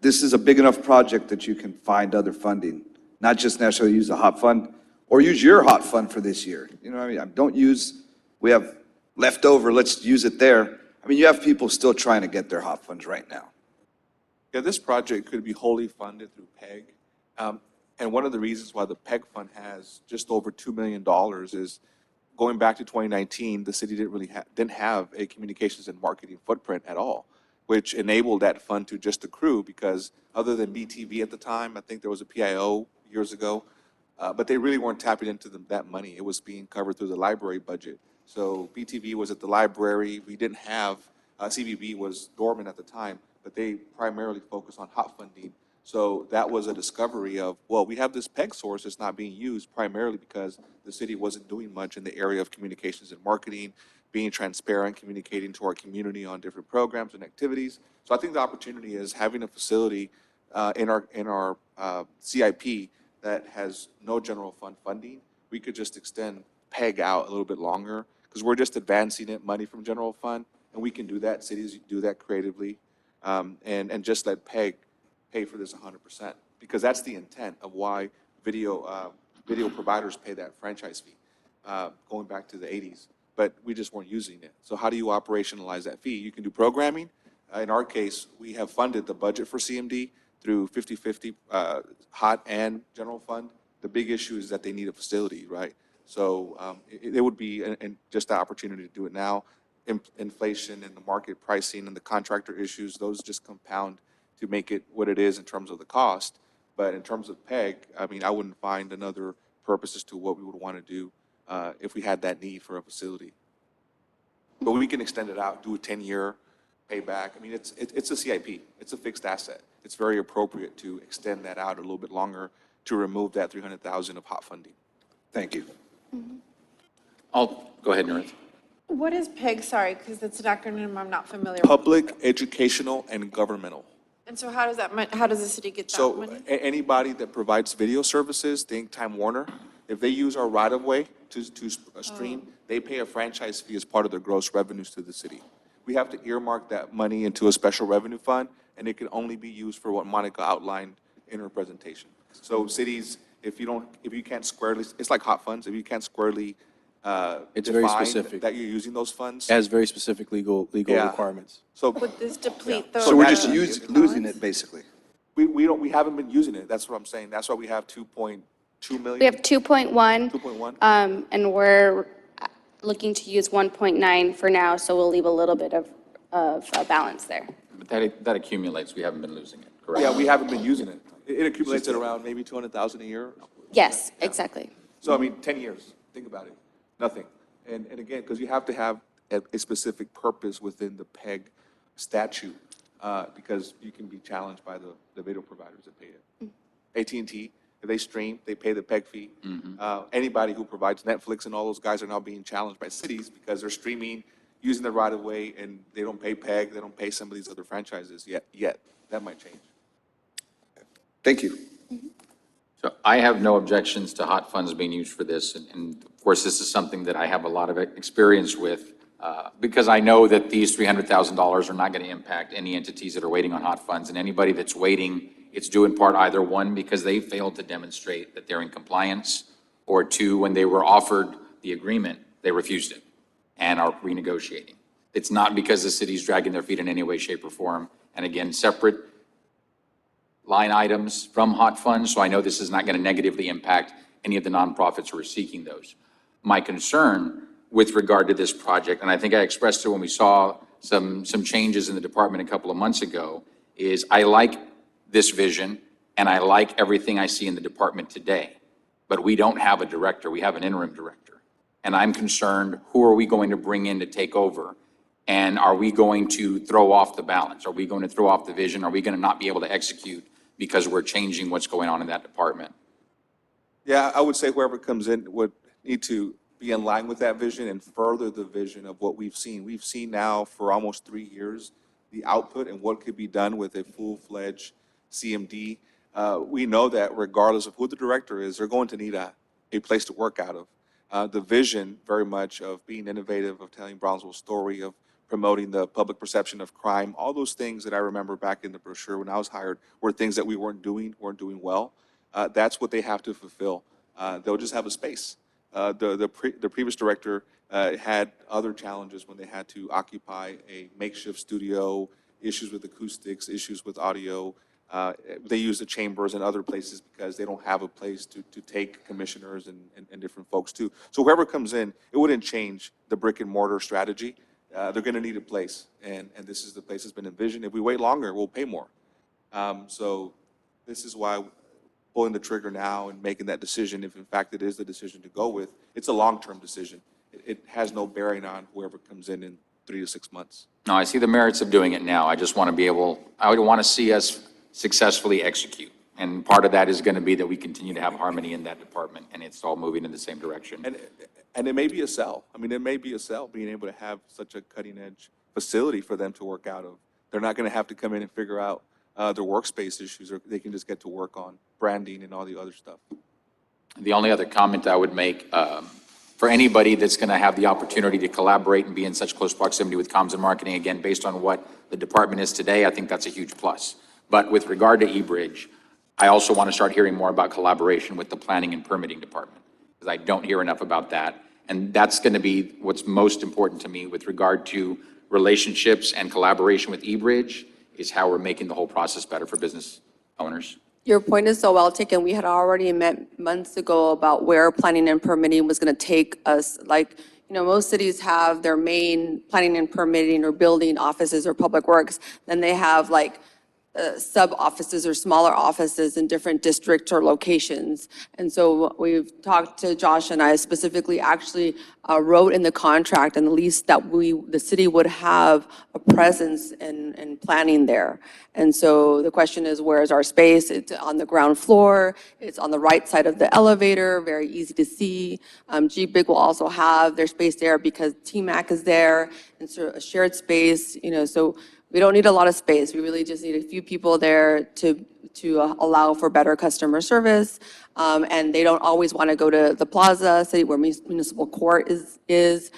this is a big enough project that you can find other funding, not just necessarily use the hot fund, or use your hot fund for this year. You know what I mean? Don't use, we have leftover, let's use it there. I mean, you have people still trying to get their hot funds right now. Yeah, this project could be wholly funded through PEG. And one of the reasons why the PEG fund has just over $2 million is, going back to 2019, the city didn't have a communications and marketing footprint at all, which enabled that fund to just accrue, because other than BTV at the time, I think there was a PIO years ago, but they really weren't tapping into that money. It was being covered through the library budget. So BTV was at the library. We didn't have, CBB was dormant at the time, but they primarily focused on hot funding. So that was a discovery of, well, we have this PEG source that's not being used, primarily because the city wasn't doing much in the area of communications and marketing, being transparent, communicating to our community on different programs and activities. So I think the opportunity is having a facility in our CIP that has no general fund funding. We could just extend PEG out a little bit longer, because we're just advancing it, money from general fund, and we can do that. Cities do that creatively, and just let PEG pay for this 100%, because that's the intent of why video providers pay that franchise fee, going back to the 80s. But we just weren't using it. So how do you operationalize that fee? You can do programming. In our case, we have funded the budget for CMD through 50/50 hot and general fund. The big issue is that they need a facility, right? So it would be just the opportunity to do it now. Inflation and the market pricing and the contractor issues, those just compound to make it what it is in terms of the cost. But in terms of PEG, I mean, I wouldn't find another purpose as to what we would want to do if we had that need for a facility. But we can extend it out, do a 10-year payback. I mean, it's a CIP. It's a fixed asset. It's very appropriate to extend that out a little bit longer to remove that $300,000 of hot funding. Thank you. Go ahead, North. What is PEG? Sorry, because it's an acronym I'm not familiar with. Public, educational, and governmental. And so how does the city get that So money? anybody that provides video services, think Time Warner, if they use our right-of-way to stream, they pay a franchise fee as part of their gross revenues to the city. We have to earmark that money into a special revenue fund, and it can only be used for what Monica outlined in her presentation. So cities, if you can't squarely, it's like hot funds, if you can't squarely It's very define specific. that you're using those funds. It has very specific legal Yeah. requirements. So Would this deplete those? So we're just losing it, basically. we haven't been using it. That's what I'm saying. That's why we have 2.2 million. We have 2.1. 2.1. And we're looking to use 1.9 for now, so we'll leave a little bit of a balance there. But that accumulates. We haven't been losing it, correct? Yeah, we haven't been using it. It accumulates at around maybe 200,000 a year. Yes, exactly. So I mean, 10 years, think about it, nothing. And again, because you have to have a specific purpose within the PEG statute, because you can be challenged by the video providers that pay it. AT&T, if they stream, they pay the PEG fee. Anybody who provides Netflix and all those guys are now being challenged by cities because they're streaming, using the right of way, and they don't pay PEG, they don't pay some of these other franchises yet. That might change. Thank you. So I have no objections to hot funds being used for this. And of course, this is something that I have a lot of experience with, because I know that these $300,000 are not going to impact any entities that are waiting on hot funds. And anybody that's waiting, it's due in part either one, because they failed to demonstrate that they're in compliance, or two, when they were offered the agreement, they refused it and are renegotiating. It's not because the city's dragging their feet in any way, shape, or form. And again, separate line items from hot funds, so I know this is not going to negatively impact any of the nonprofits who are seeking those. My concern with regard to this project, and I think I expressed it when we saw some changes in the department a couple of months ago, is I like this vision and I like everything I see in the department today, but we don't have a director. We have an interim director. And I'm concerned, who are we going to bring in to take over? And are we going to throw off the balance? Are we going to throw off the vision? Are we going to not be able to execute because we're changing what's going on in that department? Yeah, I would say whoever comes in would need to be in line with that vision and further the vision of what we've seen. We've seen now for almost 3 years the output and what could be done with a full-fledged CMD. We know that regardless of who the director is, they're going to need a place to work out of. The vision very much of being innovative, of telling Brownsville's story, of promoting the public perception of crime, all those things that I remember back in the brochure when I was hired were things that we weren't doing well. That's what they have to fulfill. They'll just have a space. The previous director had other challenges when they had to occupy a makeshift studio, issues with acoustics, issues with audio. They use the chambers and other places because they don't have a place to take commissioners and different folks too. So whoever comes in, it wouldn't change the brick and mortar strategy. They're going to need a place, and this is the place that's been envisioned. If we wait longer, we'll pay more. So this is why pulling the trigger now and making that decision, if in fact it is the decision to go with, it's a long-term decision. It has no bearing on whoever comes in 3 to 6 months. No, I see the merits of doing it now. I just want to be able, I would want to see us successfully execute. And part of that is going to be that we continue to have harmony in that department, and it's all moving in the same direction. And it may be a sell. I mean, it may be a sell, being able to have such a cutting-edge facility for them to work out of. They're not going to have to come in and figure out their workspace issues, or they can just get to work on branding and all the other stuff. The only other comment I would make, for anybody that's going to have the opportunity to collaborate and be in such close proximity with comms and marketing, again, based on what the department is today, I think that's a huge plus. But with regard to eBridge, I also want to start hearing more about collaboration with the planning and permitting department, because I don't hear enough about that. And that's going to be what's most important to me with regard to relationships and collaboration with eBridge, is how we're making the whole process better for business owners. Your point is so well taken. We had already met months ago about where planning and permitting was going to take us. Like, you know, most cities have their main planning and permitting or building offices or public works. Then they have like sub-offices or smaller offices in different districts or locations. And so we've talked to Josh, and I specifically actually wrote in the contract and the lease that the city would have a presence in planning there. And so the question is, where is our space? It's on the ground floor. It's on the right side of the elevator, very easy to see. GBIG will also have their space there because TMAC is there, and so a shared space, you know, so we don't need a lot of space. We really just need a few people there to allow for better customer service. And they don't always want to go to the plaza, city where municipal court is.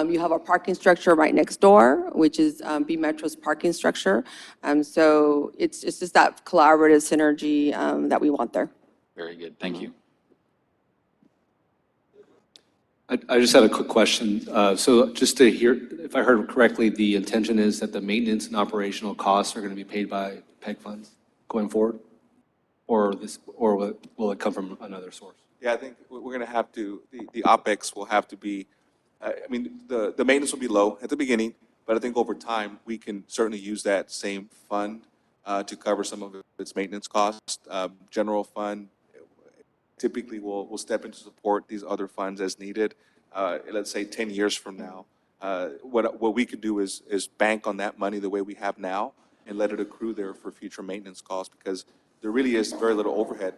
You have a parking structure right next door, which is B Metro's parking structure. So it's just that collaborative synergy that we want there. Very good. Thank you. I just had a quick question. So just to hear, if I heard correctly, the intention is that the maintenance and operational costs are going to be paid by PEG funds going forward? Or will it come from another source? Yeah, I think we're going to have to, the OpEx will have to be, I mean, the maintenance will be low at the beginning, but I think over time, we can certainly use that same fund to cover some of its maintenance costs. General fund typically will step in to support these other funds as needed. Let's say 10 years from now, what we could do is bank on that money the way we have now and let it accrue there for future maintenance costs, because there really is very little overhead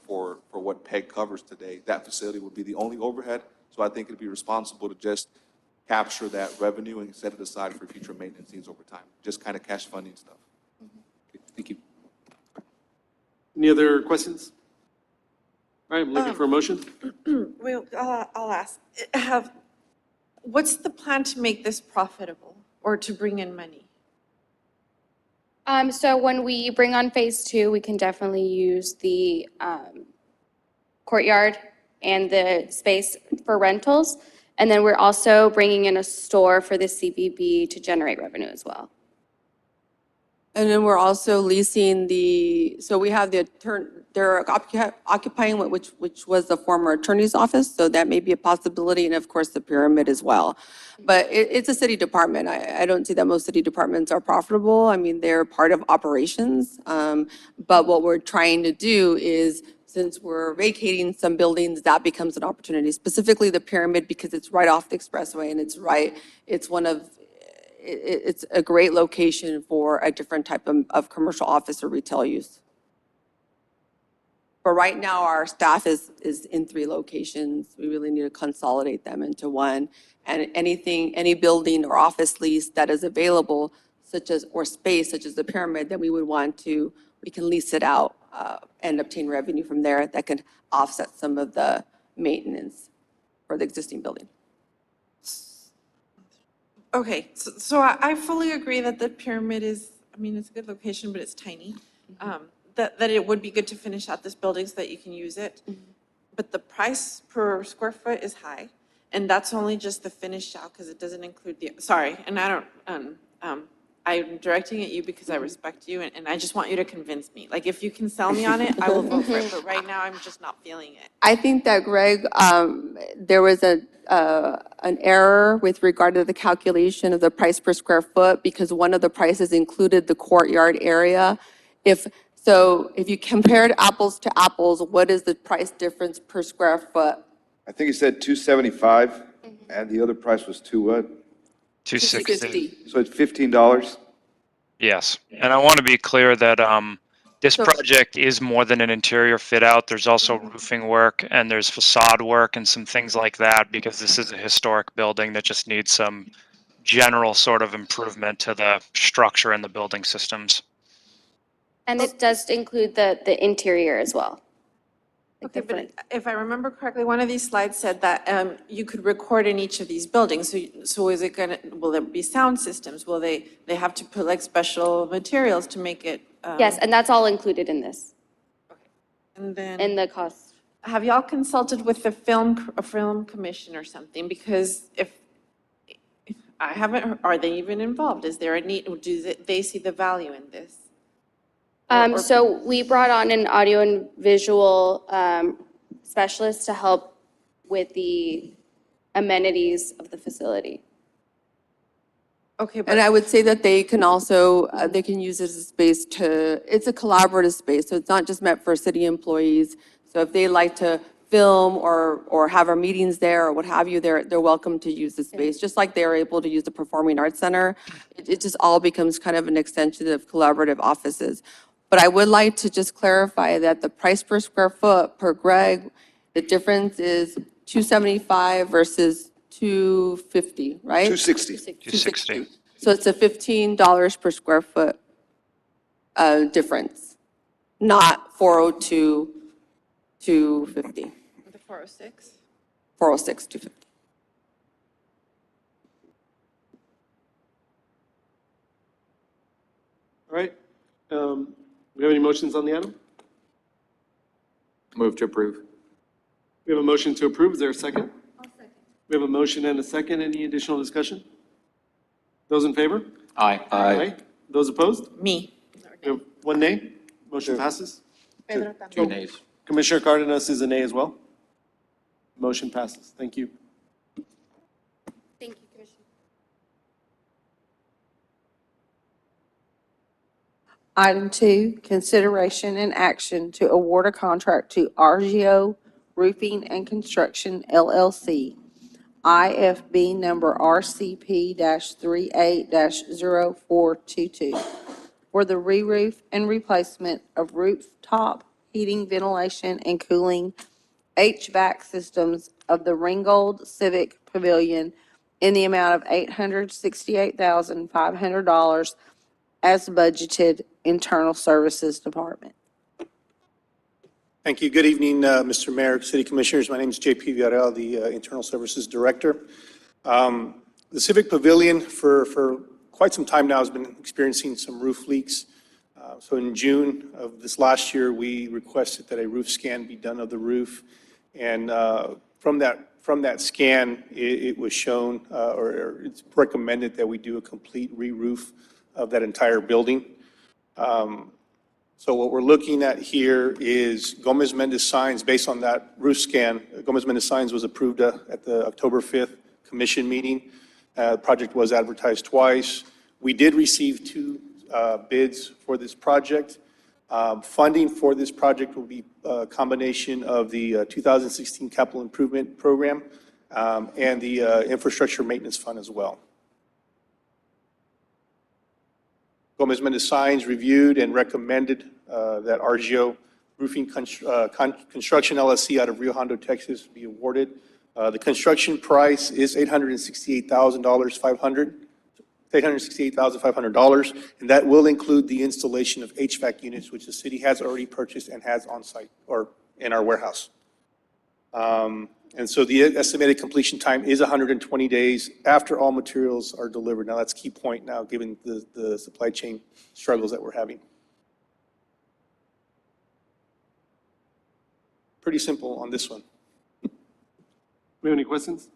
for what PEG covers today. That facility would be the only overhead, so I think it'd be responsible to just capture that revenue and set it aside for future maintenance needs over time, just kind of cash funding stuff. Okay, thank you. Any other questions? All right, I'm looking for a motion. Well, I'll ask. What's the plan to make this profitable or to bring in money? So when we bring on phase 2, we can definitely use the courtyard and the space for rentals. And then we're also bringing in a store for the CBB to generate revenue as well. And then we're also leasing so we have they're occupying which was the former attorney's office, so that may be a possibility, and of course, the pyramid as well. But it's a city department. I don't see that most city departments are profitable. I mean, they're part of operations. But what we're trying to do is, since we're vacating some buildings, that becomes an opportunity, specifically the pyramid, because it's right off the expressway and it's a great location for a different type of commercial office or retail use. But right now, our staff is in 3 locations. We really need to consolidate them into one. And any building or office lease that is available, or space such as the pyramid, that we can lease it out and obtain revenue from there that can offset some of the maintenance for the existing building. Okay, so I fully agree that the pyramid is, I mean, it's a good location, but it's tiny. That it would be good to finish out this building so that you can use it. But the price per square foot is high, and that's only just the finish out, because it doesn't include sorry, and I don't, I'm directing at you because I respect you, and I just want you to convince me. Like, if you can sell me on it, I will vote for it, but right now, I'm just not feeling it. I think that, Greg, there was an error with regard to the calculation of the price per square foot, because one of the prices included the courtyard area. If you compared apples to apples, what is the price difference per square foot? I think he said 275, and the other price was what? 260. So it's $15? Yes. And I want to be clear that this project is more than an interior fit out. There's also roofing work and there's facade work and some things like that, because this is a historic building that just needs some general sort of improvement to the structure and the building systems. And it does include the interior as well. Okay, but if I remember correctly, one of these slides said that you could record in each of these buildings. So is it will there be sound systems? Will they have to put like special materials to make it? Yes, and that's all included in this, And then. in the cost. Have y'all consulted with the film commission or something? Because if I haven't, are they even involved? Is there a need, do they see the value in this? So we brought on an audio and visual specialist to help with the amenities of the facility. Okay, and I would say that they can also, they can use it as a space it's a collaborative space, so it's not just meant for city employees. So if they like to film or have our meetings there or what have you, they're welcome to use the space, just like they're able to use the Performing Arts Center. It just all becomes kind of an extension of collaborative offices. But I would like to just clarify that the price per square foot per Greg, the difference is 275 versus 250, right? 260. 260. So it's a $15 per square foot difference, not 402, 250. The 406? 406, 250. All right. We have any motions on the item? Move to approve. We have a motion to approve. Is there a second? I'll second. We have a motion and a second. Any additional discussion? Those in favor? Aye. Aye. Those opposed? Me. We have 1 nay. Motion passes. 2 nays. Commissioner Cardenas is a nay as well. Motion passes. Thank you. Thank you, Commissioner. Item 2, consideration and action to award a contract to RGO Roofing and Construction LLC, IFB number RCP-38-0422, for the re-roof and replacement of rooftop heating, ventilation, and cooling HVAC systems of the Ringgold Civic Pavilion in the amount of $868,500 as budgeted, Internal Services Department. Thank you. Good evening, Mr. Mayor, City Commissioners. My name is JP Villarreal, the Internal Services Director. The Civic Pavilion for quite some time now has been experiencing some roof leaks. So in June of this last year, we requested that a roof scan be done of the roof. And from that scan, it was shown, or it's recommended that we do a complete re-roof of that entire building. So what we're looking at here is Gomez Mendez Signs, based on that roof scan. Gomez Mendez Signs was approved at the October 5th commission meeting. The project was advertised twice. We did receive two bids for this project. Funding for this project will be a combination of the 2016 Capital Improvement Program and the Infrastructure Maintenance Fund as well. Gomez Mendez Signs reviewed and recommended that RGO Roofing Construction LLC out of Rio Hondo, Texas be awarded. The construction price is $868,500, and that will include the installation of HVAC units, which the city has already purchased and has on site or in our warehouse. And so the estimated completion time is 120 days after all materials are delivered. Now, that's a key point now, given the supply chain struggles that we're having. Pretty simple on this one. We have any questions?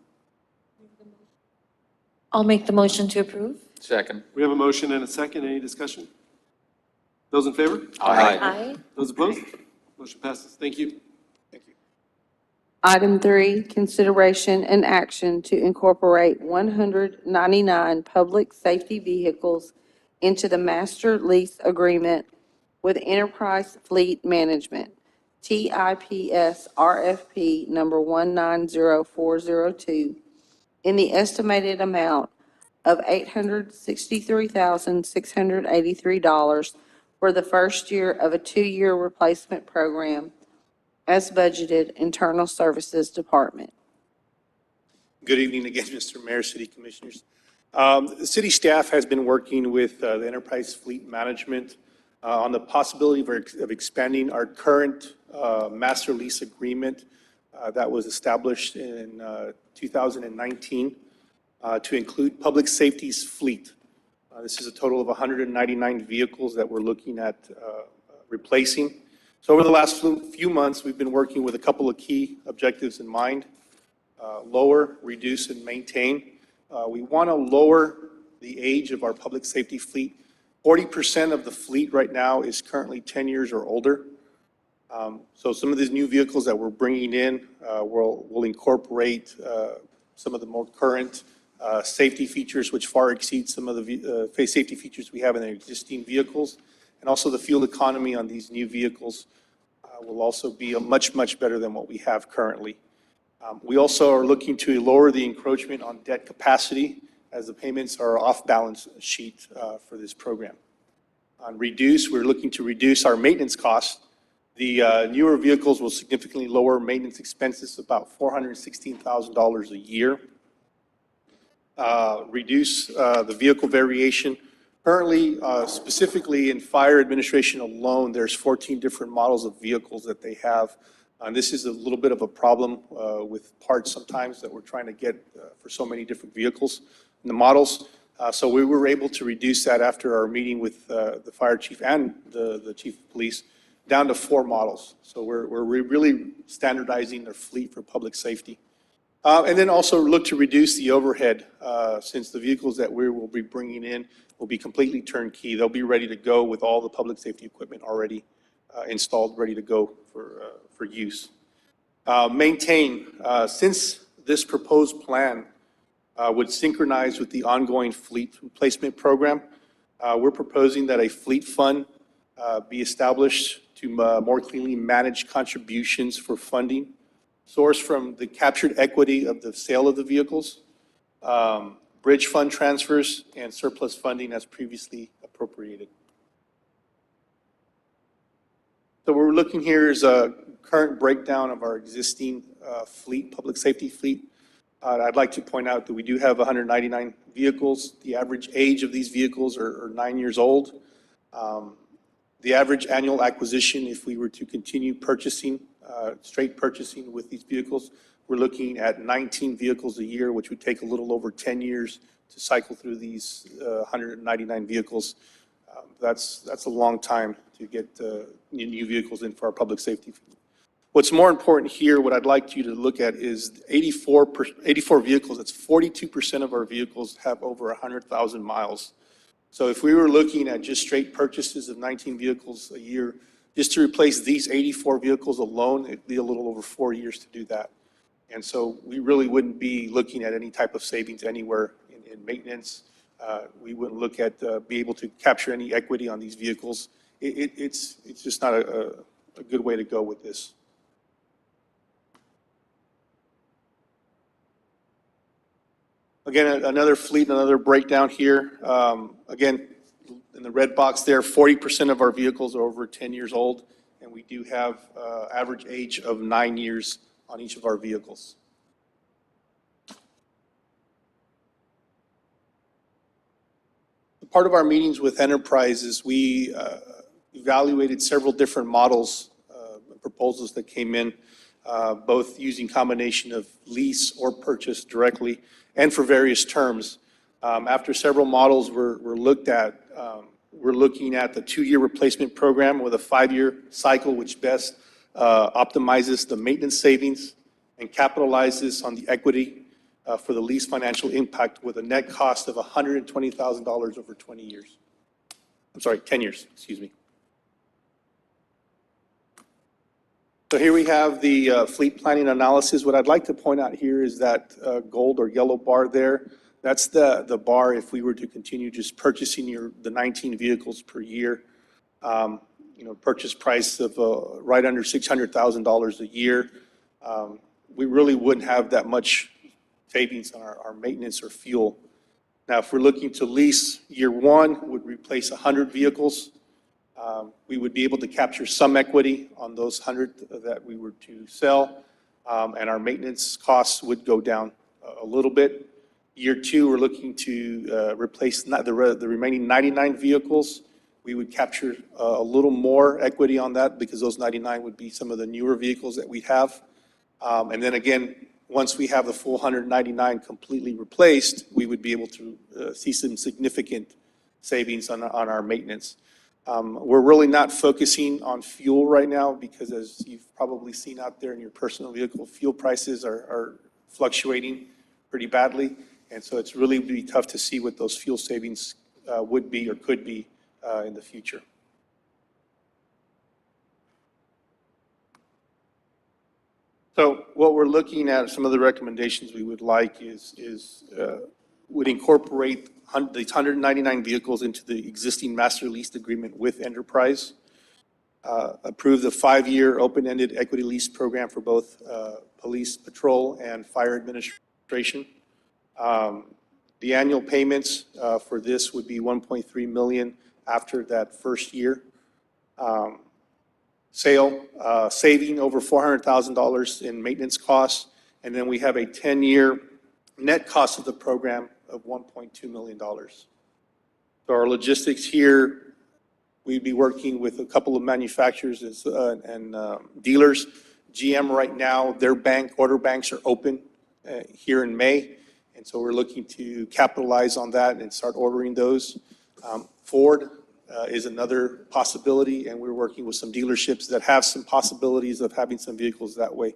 I'll make the motion to approve. Second. We have a motion and a second. Any discussion? Those in favor? Aye. Those opposed? Motion passes. Thank you. Item 3, consideration and action to incorporate 199 public safety vehicles into the master lease agreement with Enterprise Fleet Management, TIPS RFP number 190402, in the estimated amount of $863,683 for the first year of a 2-year replacement program as budgeted, Internal Services Department. Good evening again, Mr. Mayor, City Commissioners. The city staff has been working with the Enterprise Fleet Management on the possibility of expanding our current master lease agreement that was established in 2019 to include public safety's fleet. This is a total of 199 vehicles that we're looking at replacing. So over the last few months, we've been working with a couple of key objectives in mind: lower, reduce, and maintain. We want to lower the age of our public safety fleet. 40% of the fleet right now is currently 10 years or older. So some of these new vehicles that we're bringing in will incorporate some of the more current safety features, which far exceed some of the safety features we have in the existing vehicles. And also the fuel economy on these new vehicles will also be much, much better than what we have currently. We also are looking to lower the encroachment on debt capacity as the payments are off balance sheet for this program. On reduce, we're looking to reduce our maintenance costs. The newer vehicles will significantly lower maintenance expenses, about $416,000 a year. Reduce the vehicle variation. Currently, specifically in fire administration alone, there's 14 different models of vehicles that they have. And this is a little bit of a problem with parts sometimes that we're trying to get for so many different vehicles and the models. So we were able to reduce that after our meeting with the fire chief and the chief of police down to 4 models. So we're really standardizing their fleet for public safety. And then also look to reduce the overhead since the vehicles that we will be bringing in will be completely turnkey. They'll be ready to go with all the public safety equipment already installed, ready to go for use. Maintain, since this proposed plan would synchronize with the ongoing fleet replacement program, we're proposing that a fleet fund be established to more cleanly manage contributions for funding sourced from the captured equity of the sale of the vehicles, bridge fund transfers, and surplus funding as previously appropriated. So what we're looking here is a current breakdown of our existing fleet, public safety fleet. I'd like to point out that we do have 199 vehicles. The average age of these vehicles are 9 years old. The average annual acquisition, if we were to continue purchasing, straight purchasing with these vehicles, we're looking at 19 vehicles a year, which would take a little over 10 years to cycle through these 199 vehicles. That's a long time to get new vehicles in for our public safety. What's more important here, what I'd like you to look at is 84 vehicles. That's 42% of our vehicles have over 100,000 miles. So if we were looking at just straight purchases of 19 vehicles a year, just to replace these 84 vehicles alone, it'd be a little over 4 years to do that. And so we really wouldn't be looking at any type of savings anywhere in maintenance. We wouldn't look at, be able to capture any equity on these vehicles. It's just not a good way to go with this. Again, another fleet, another breakdown here. Again, in the red box there, 40% of our vehicles are over 10 years old, and we do have average age of 9 years on each of our vehicles. Part of our meetings with enterprises, we evaluated several different models, proposals that came in, both using combination of lease or purchase directly and for various terms. After several models were looked at, we're looking at the 2-year replacement program with a 5-year cycle, which best optimizes the maintenance savings and capitalizes on the equity for the least financial impact with a net cost of $120,000 over 20 years. I'm sorry, 10 years, excuse me. So here we have the fleet planning analysis. What I'd like to point out here is that gold or yellow bar there. That's the bar if we were to continue just purchasing the 19 vehicles per year. Purchase price of right under $600,000 a year. We really wouldn't have that much savings on our maintenance or fuel. Now, if we're looking to lease, year one would replace 100 vehicles. We would be able to capture some equity on those 100 that we were to sell, and our maintenance costs would go down a little bit. Year two, we're looking to replace the remaining 99 vehicles. We would capture a little more equity on that because those 99 would be some of the newer vehicles that we have. And then again, once we have the full 199 completely replaced, we would be able to see some significant savings on our maintenance. We're really not focusing on fuel right now because, as you've probably seen out there in your personal vehicle, fuel prices are fluctuating pretty badly. And so it's really be tough to see what those fuel savings would be or could be in the future. So what we're looking at, some of the recommendations we would like would incorporate these 199 vehicles into the existing master lease agreement with Enterprise. Approve the 5-year open-ended equity lease program for both police patrol and fire administration. The annual payments for this would be $1.3 million after that first year. Saving over $400,000 in maintenance costs, and then we have a 10-year net cost of the program of $1.2 million. So our logistics here, we'd be working with a couple of manufacturers and dealers. GM right now, their order banks are open here in May, and so we're looking to capitalize on that and start ordering those. Ford is another possibility, and we're working with some dealerships that have some possibilities of having some vehicles that way.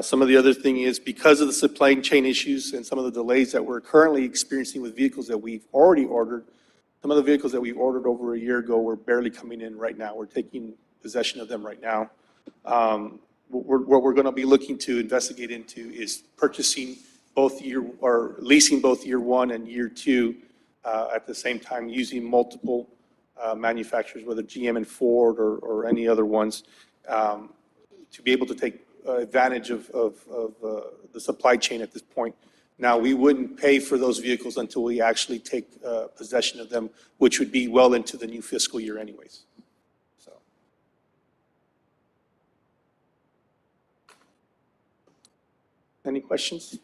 Some of the other thing is because of the supply chain issues and some of the delays that we're currently experiencing with vehicles that we've already ordered, some of the vehicles that we've ordered over a year ago were barely coming in right now. We're taking possession of them right now. What we're going to be looking to investigate into is purchasing or leasing both year one and year two at the same time, using multiple manufacturers, whether GM and Ford or any other ones, to be able to take advantage of the supply chain at this point. Now, we wouldn't pay for those vehicles until we actually take possession of them, which would be well into the new fiscal year anyways. So, any questions?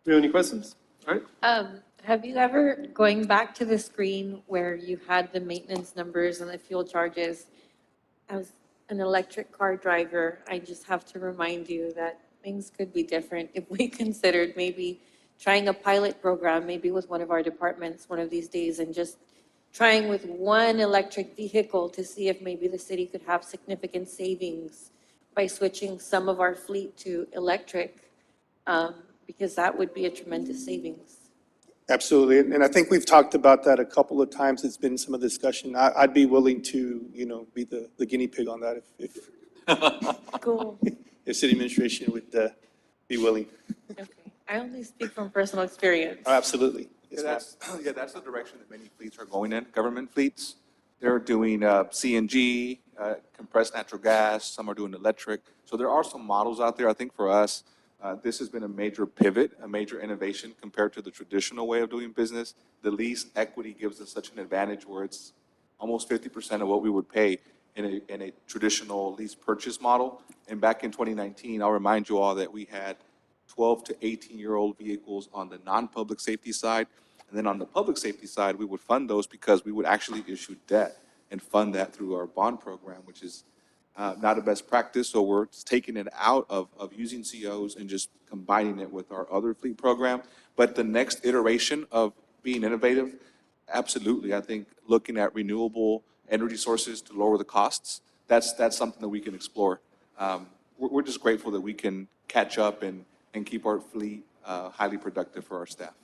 Do you have any questions? All right. Have you ever, going back to the screen where you had the maintenance numbers and the fuel charges, as an electric car driver, I just have to remind you that things could be different if we considered maybe trying a pilot program, maybe with one of our departments one of these days, and just trying with one electric vehicle to see if maybe the city could have significant savings by switching some of our fleet to electric, because that would be a tremendous savings. Absolutely, and I think we've talked about that a couple of times. It's been some of the discussion. I'd be willing to, be the guinea pig on that if Cool. if city administration would be willing. Okay. I only speak from personal experience. Oh, absolutely. Yeah, that's the direction that many fleets are going in, government fleets. They're doing CNG, compressed natural gas, some are doing electric. So there are some models out there. I think for us, this has been a major pivot, a major innovation compared to the traditional way of doing business. The lease equity gives us such an advantage where it's almost 50% of what we would pay in a traditional lease purchase model. And back in 2019, I'll remind you all that we had 12 to 18-year-old vehicles on the non-public safety side. And then on the public safety side, we would fund those because we would actually issue debt and fund that through our bond program, which is not a best practice. So we're taking it out of using COs and just combining it with our other fleet program. But the next iteration of being innovative, absolutely, I think looking at renewable energy sources to lower the costs, that's something that we can explore. We're just grateful that we can catch up and keep our fleet highly productive for our staff.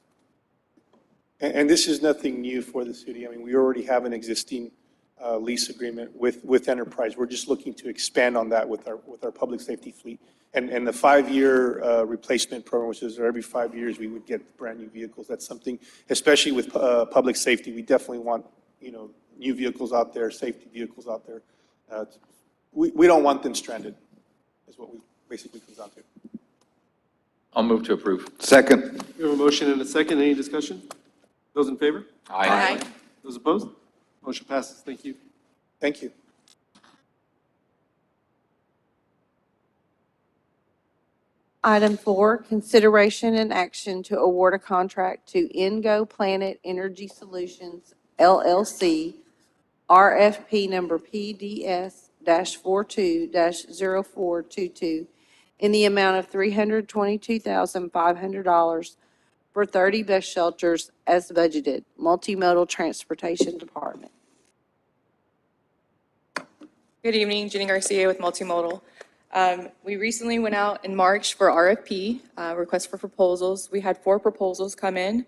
And this is nothing new for the city. I mean, we already have an existing lease agreement with Enterprise. We're just looking to expand on that with our public safety fleet. And the 5-year replacement program, which is every 5 years we would get brand new vehicles. That's something, especially with public safety, we definitely want, new vehicles out there, safety vehicles out there. We don't want them stranded, is what we basically comes down to. I'll move to approve. Second. We have a motion and a second. Any discussion? Those in favor? Aye. Those opposed? Motion passes. Thank you. Thank you. Item 4, consideration and action to award a contract to Ingo Planet Energy Solutions, LLC, RFP number PDS-42-0422, in the amount of $322,500 for 30 bus shelters as budgeted, Multimodal Transportation Department. Good evening, Jenny Garcia with Multimodal. We recently went out in March for RFP, request for proposals. We had 4 proposals come in,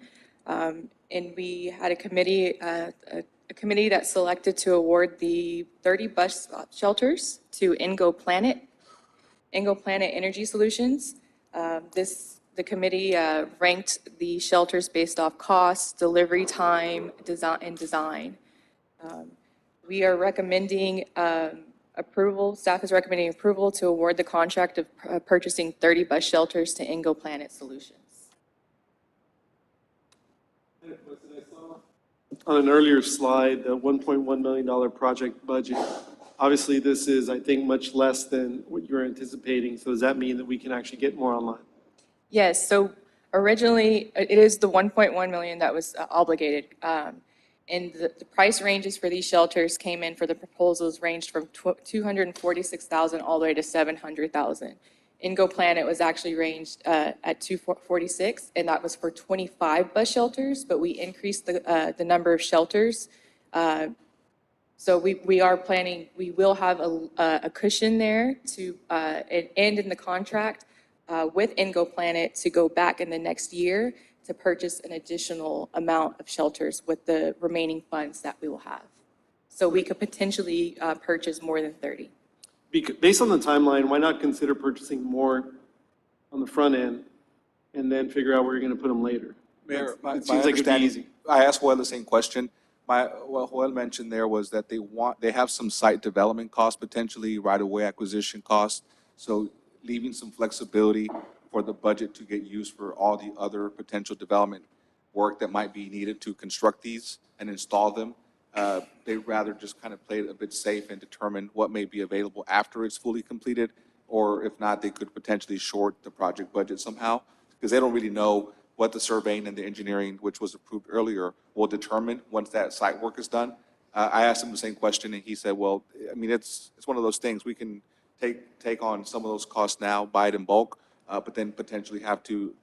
and we had a committee that selected to award the 30 bus shelters to Ingo Planet Energy Solutions. The committee ranked the shelters based off cost, delivery time, and design. We are recommending approval, staff is recommending approval to award the contract of purchasing 30 bus shelters to Ingo Planet Solutions. On an earlier slide, the $1.1 million project budget, obviously this is, I think, much less than what you're anticipating. So does that mean that we can actually get more online? Yes, so originally, it is the 1.1 million that was obligated. And the price ranges for these shelters came in for the proposals ranged from 246,000 all the way to 700,000. Ingo Planet was actually ranged at 246, and that was for 25 bus shelters, but we increased the number of shelters. So we are planning, we will have a cushion there to end in the contract with Ingo Planet to go back in the next year to purchase an additional amount of shelters with the remaining funds that we will have. So we could potentially purchase more than 30. Based on the timeline, why not consider purchasing more on the front end and then figure out where you're going to put them later? Mayor, It seems like it'd be easy. I asked Joel the same question. What Joel mentioned there was that they have some site development costs, potentially right-of-way acquisition costs. So leaving some flexibility for the budget to get used for all the other potential development work that might be needed to construct these and install them. They'd rather just kind of play it a bit safe and determine what may be available after it's fully completed, or if not, they could potentially short the project budget somehow, because they don't really know what the surveying and the engineering, which was approved earlier, will determine once that site work is done. I asked him the same question, and he said, well, I mean, it's one of those things. We can take on some of those costs now, buy it in bulk, but then potentially have to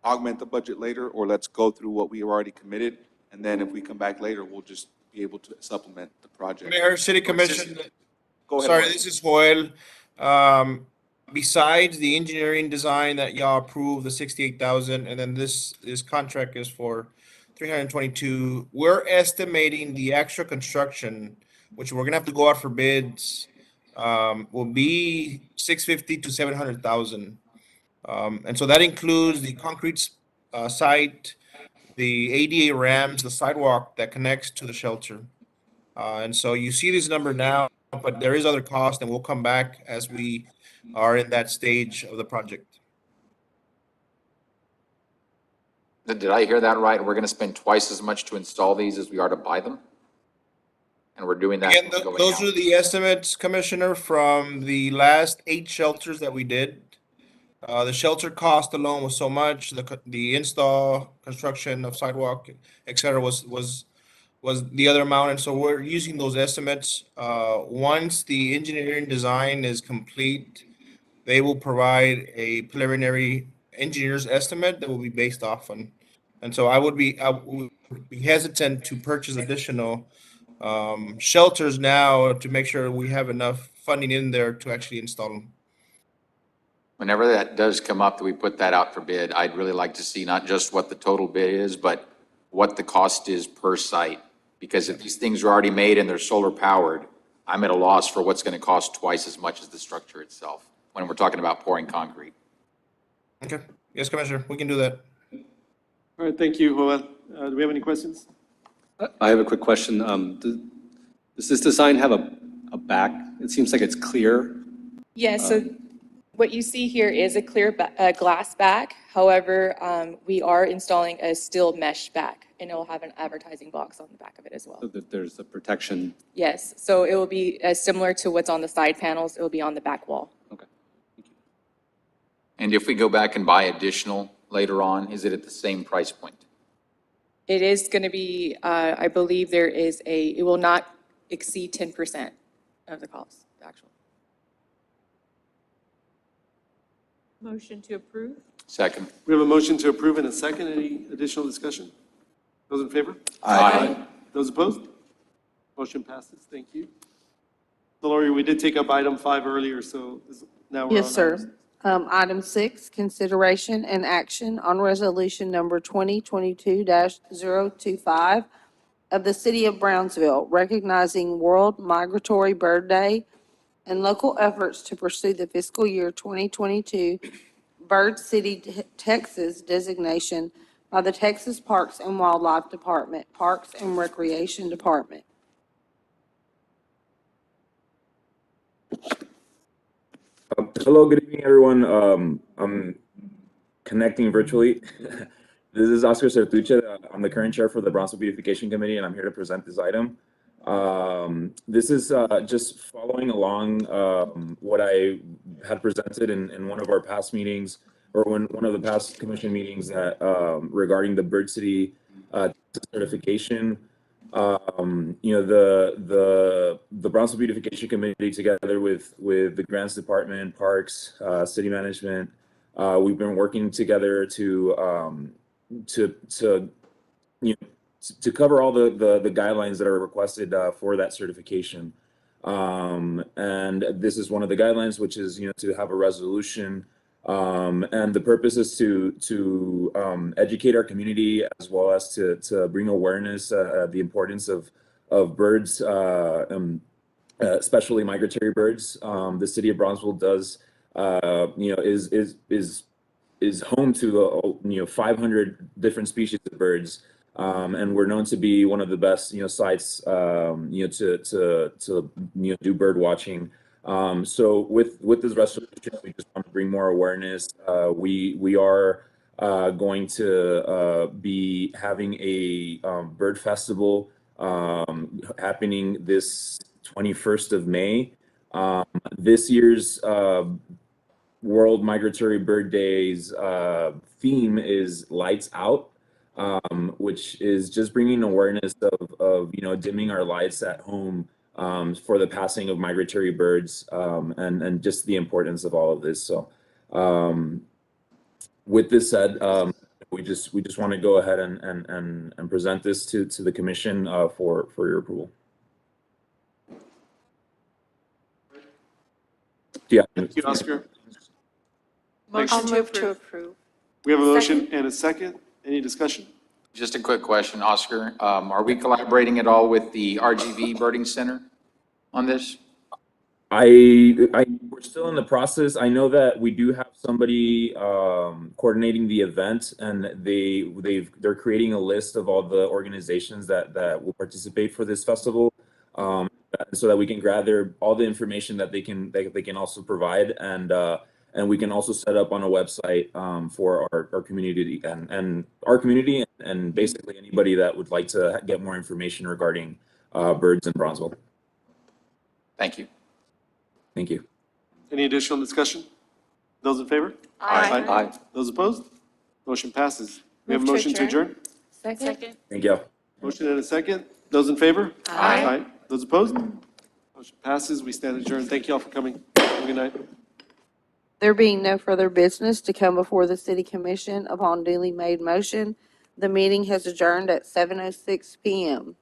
augment the budget later, or let's go through what we already committed, and then if we come back later, we'll just be able to supplement the project. Mayor, City Commission. Go ahead. Sorry, Joel. this is Joel. Besides the engineering design that y'all approved, the 68,000, and then this contract is for 322. We're estimating the actual construction, which we're gonna have to go out for bids, will be 650 to 700,000. And so that includes the concrete site, the ADA ramps, the sidewalk that connects to the shelter. And so you see this number now, but there is other cost, and we'll come back as we are in that stage of the project. Did I hear that right? We're gonna spend twice as much to install these as we are to buy them? And we're doing that Again, going those out. are the estimates, Commissioner, from the last 8 shelters that we did. The shelter cost alone was so much, the install, construction of sidewalk, et cetera, was the other amount, and so we're using those estimates. Once the engineering design is complete, they will provide a preliminary engineer's estimate that will be based off on. And so I would be hesitant to purchase additional shelters now to make sure we have enough funding in there to actually install them. Whenever that does come up, that we put that out for bid, I'd really like to see not just what the total bid is, but what the cost is per site. Because if these things are already made and they're solar powered, I'm at a loss for what's gonna cost twice as much as the structure itself, when we're talking about pouring concrete. Okay, yes, Commissioner, we can do that. All right, thank you, Joel. Do we have any questions? I have a quick question. Does this design have a back? It seems like it's clear. Yes, so what you see here is a clear glass back. However, we are installing a steel mesh back, and it will have an advertising box on the back of it as well. So that there's a protection. Yes, so it will be similar to what's on the side panels. It will be on the back wall. Okay. And if we go back and buy additional later on, is it at the same price point? It is going to be, I believe there is it will not exceed 10% of the cost, the actual. Motion to approve? Second. We have a motion to approve and a second. Any additional discussion? Those in favor? Aye. Those opposed? Motion passes. Thank you. So Lori, we did take up item 5 earlier, so now we're on. Yes, sir. Item 6, consideration and action on resolution number 2022-025 of the City of Brownsville, recognizing World Migratory Bird Day and local efforts to pursue the fiscal year 2022 Bird City, Texas designation by the Texas Parks and Wildlife Department, Parks and Recreation Department. Hello, good evening, everyone. I'm connecting virtually. This is Oscar Certuche. I'm the current chair for the Brownsville Beautification Committee, and I'm here to present this item. This is just following along what I had presented in one of our past meetings, or one of the past commission meetings that regarding the Bird City certification. The Brownsville Beautification Committee, together with the Grants Department, Parks, City Management, we've been working together to cover all the guidelines that are requested for that certification. And this is one of the guidelines, which is to have a resolution. And the purpose is to educate our community, as well as to bring awareness the importance of birds, especially migratory birds. The city of Brownsville does is home to 500 different species of birds, and we're known to be one of the best sites to do bird watching. So with this resolution, we just want to bring more awareness. We are going to be having a bird festival happening this 21st of May. This year's World Migratory Bird Day's theme is Lights Out, which is just bringing awareness of dimming our lights at home for the passing of migratory birds, and just the importance of all of this. So with this said, we just want to go ahead and present this to the commission for your approval. Yeah. Thank you, Oscar. Motion to approve. We have a motion and a second. Any discussion? Just a quick question, Oscar. Are we collaborating at all with the RGV Birding Center on this? We're still in the process. I know that we do have somebody coordinating the event, and they're creating a list of all the organizations that will participate for this festival, so that we can gather all the information that they can also provide, and we can also set up on a website for our community and our community and basically anybody that would like to get more information regarding birds in Bronzeville. Thank you. Thank you. Any additional discussion? Those in favor? Aye. Those opposed? Motion passes. We have a Move to motion to adjourn? Second? Thank you. Motion and a second. Those in favor? Aye. Those opposed? Motion passes. We stand adjourned. Thank you all for coming. Have a good night. There being no further business to come before the city commission upon duly made motion, the meeting has adjourned at 7:06 PM.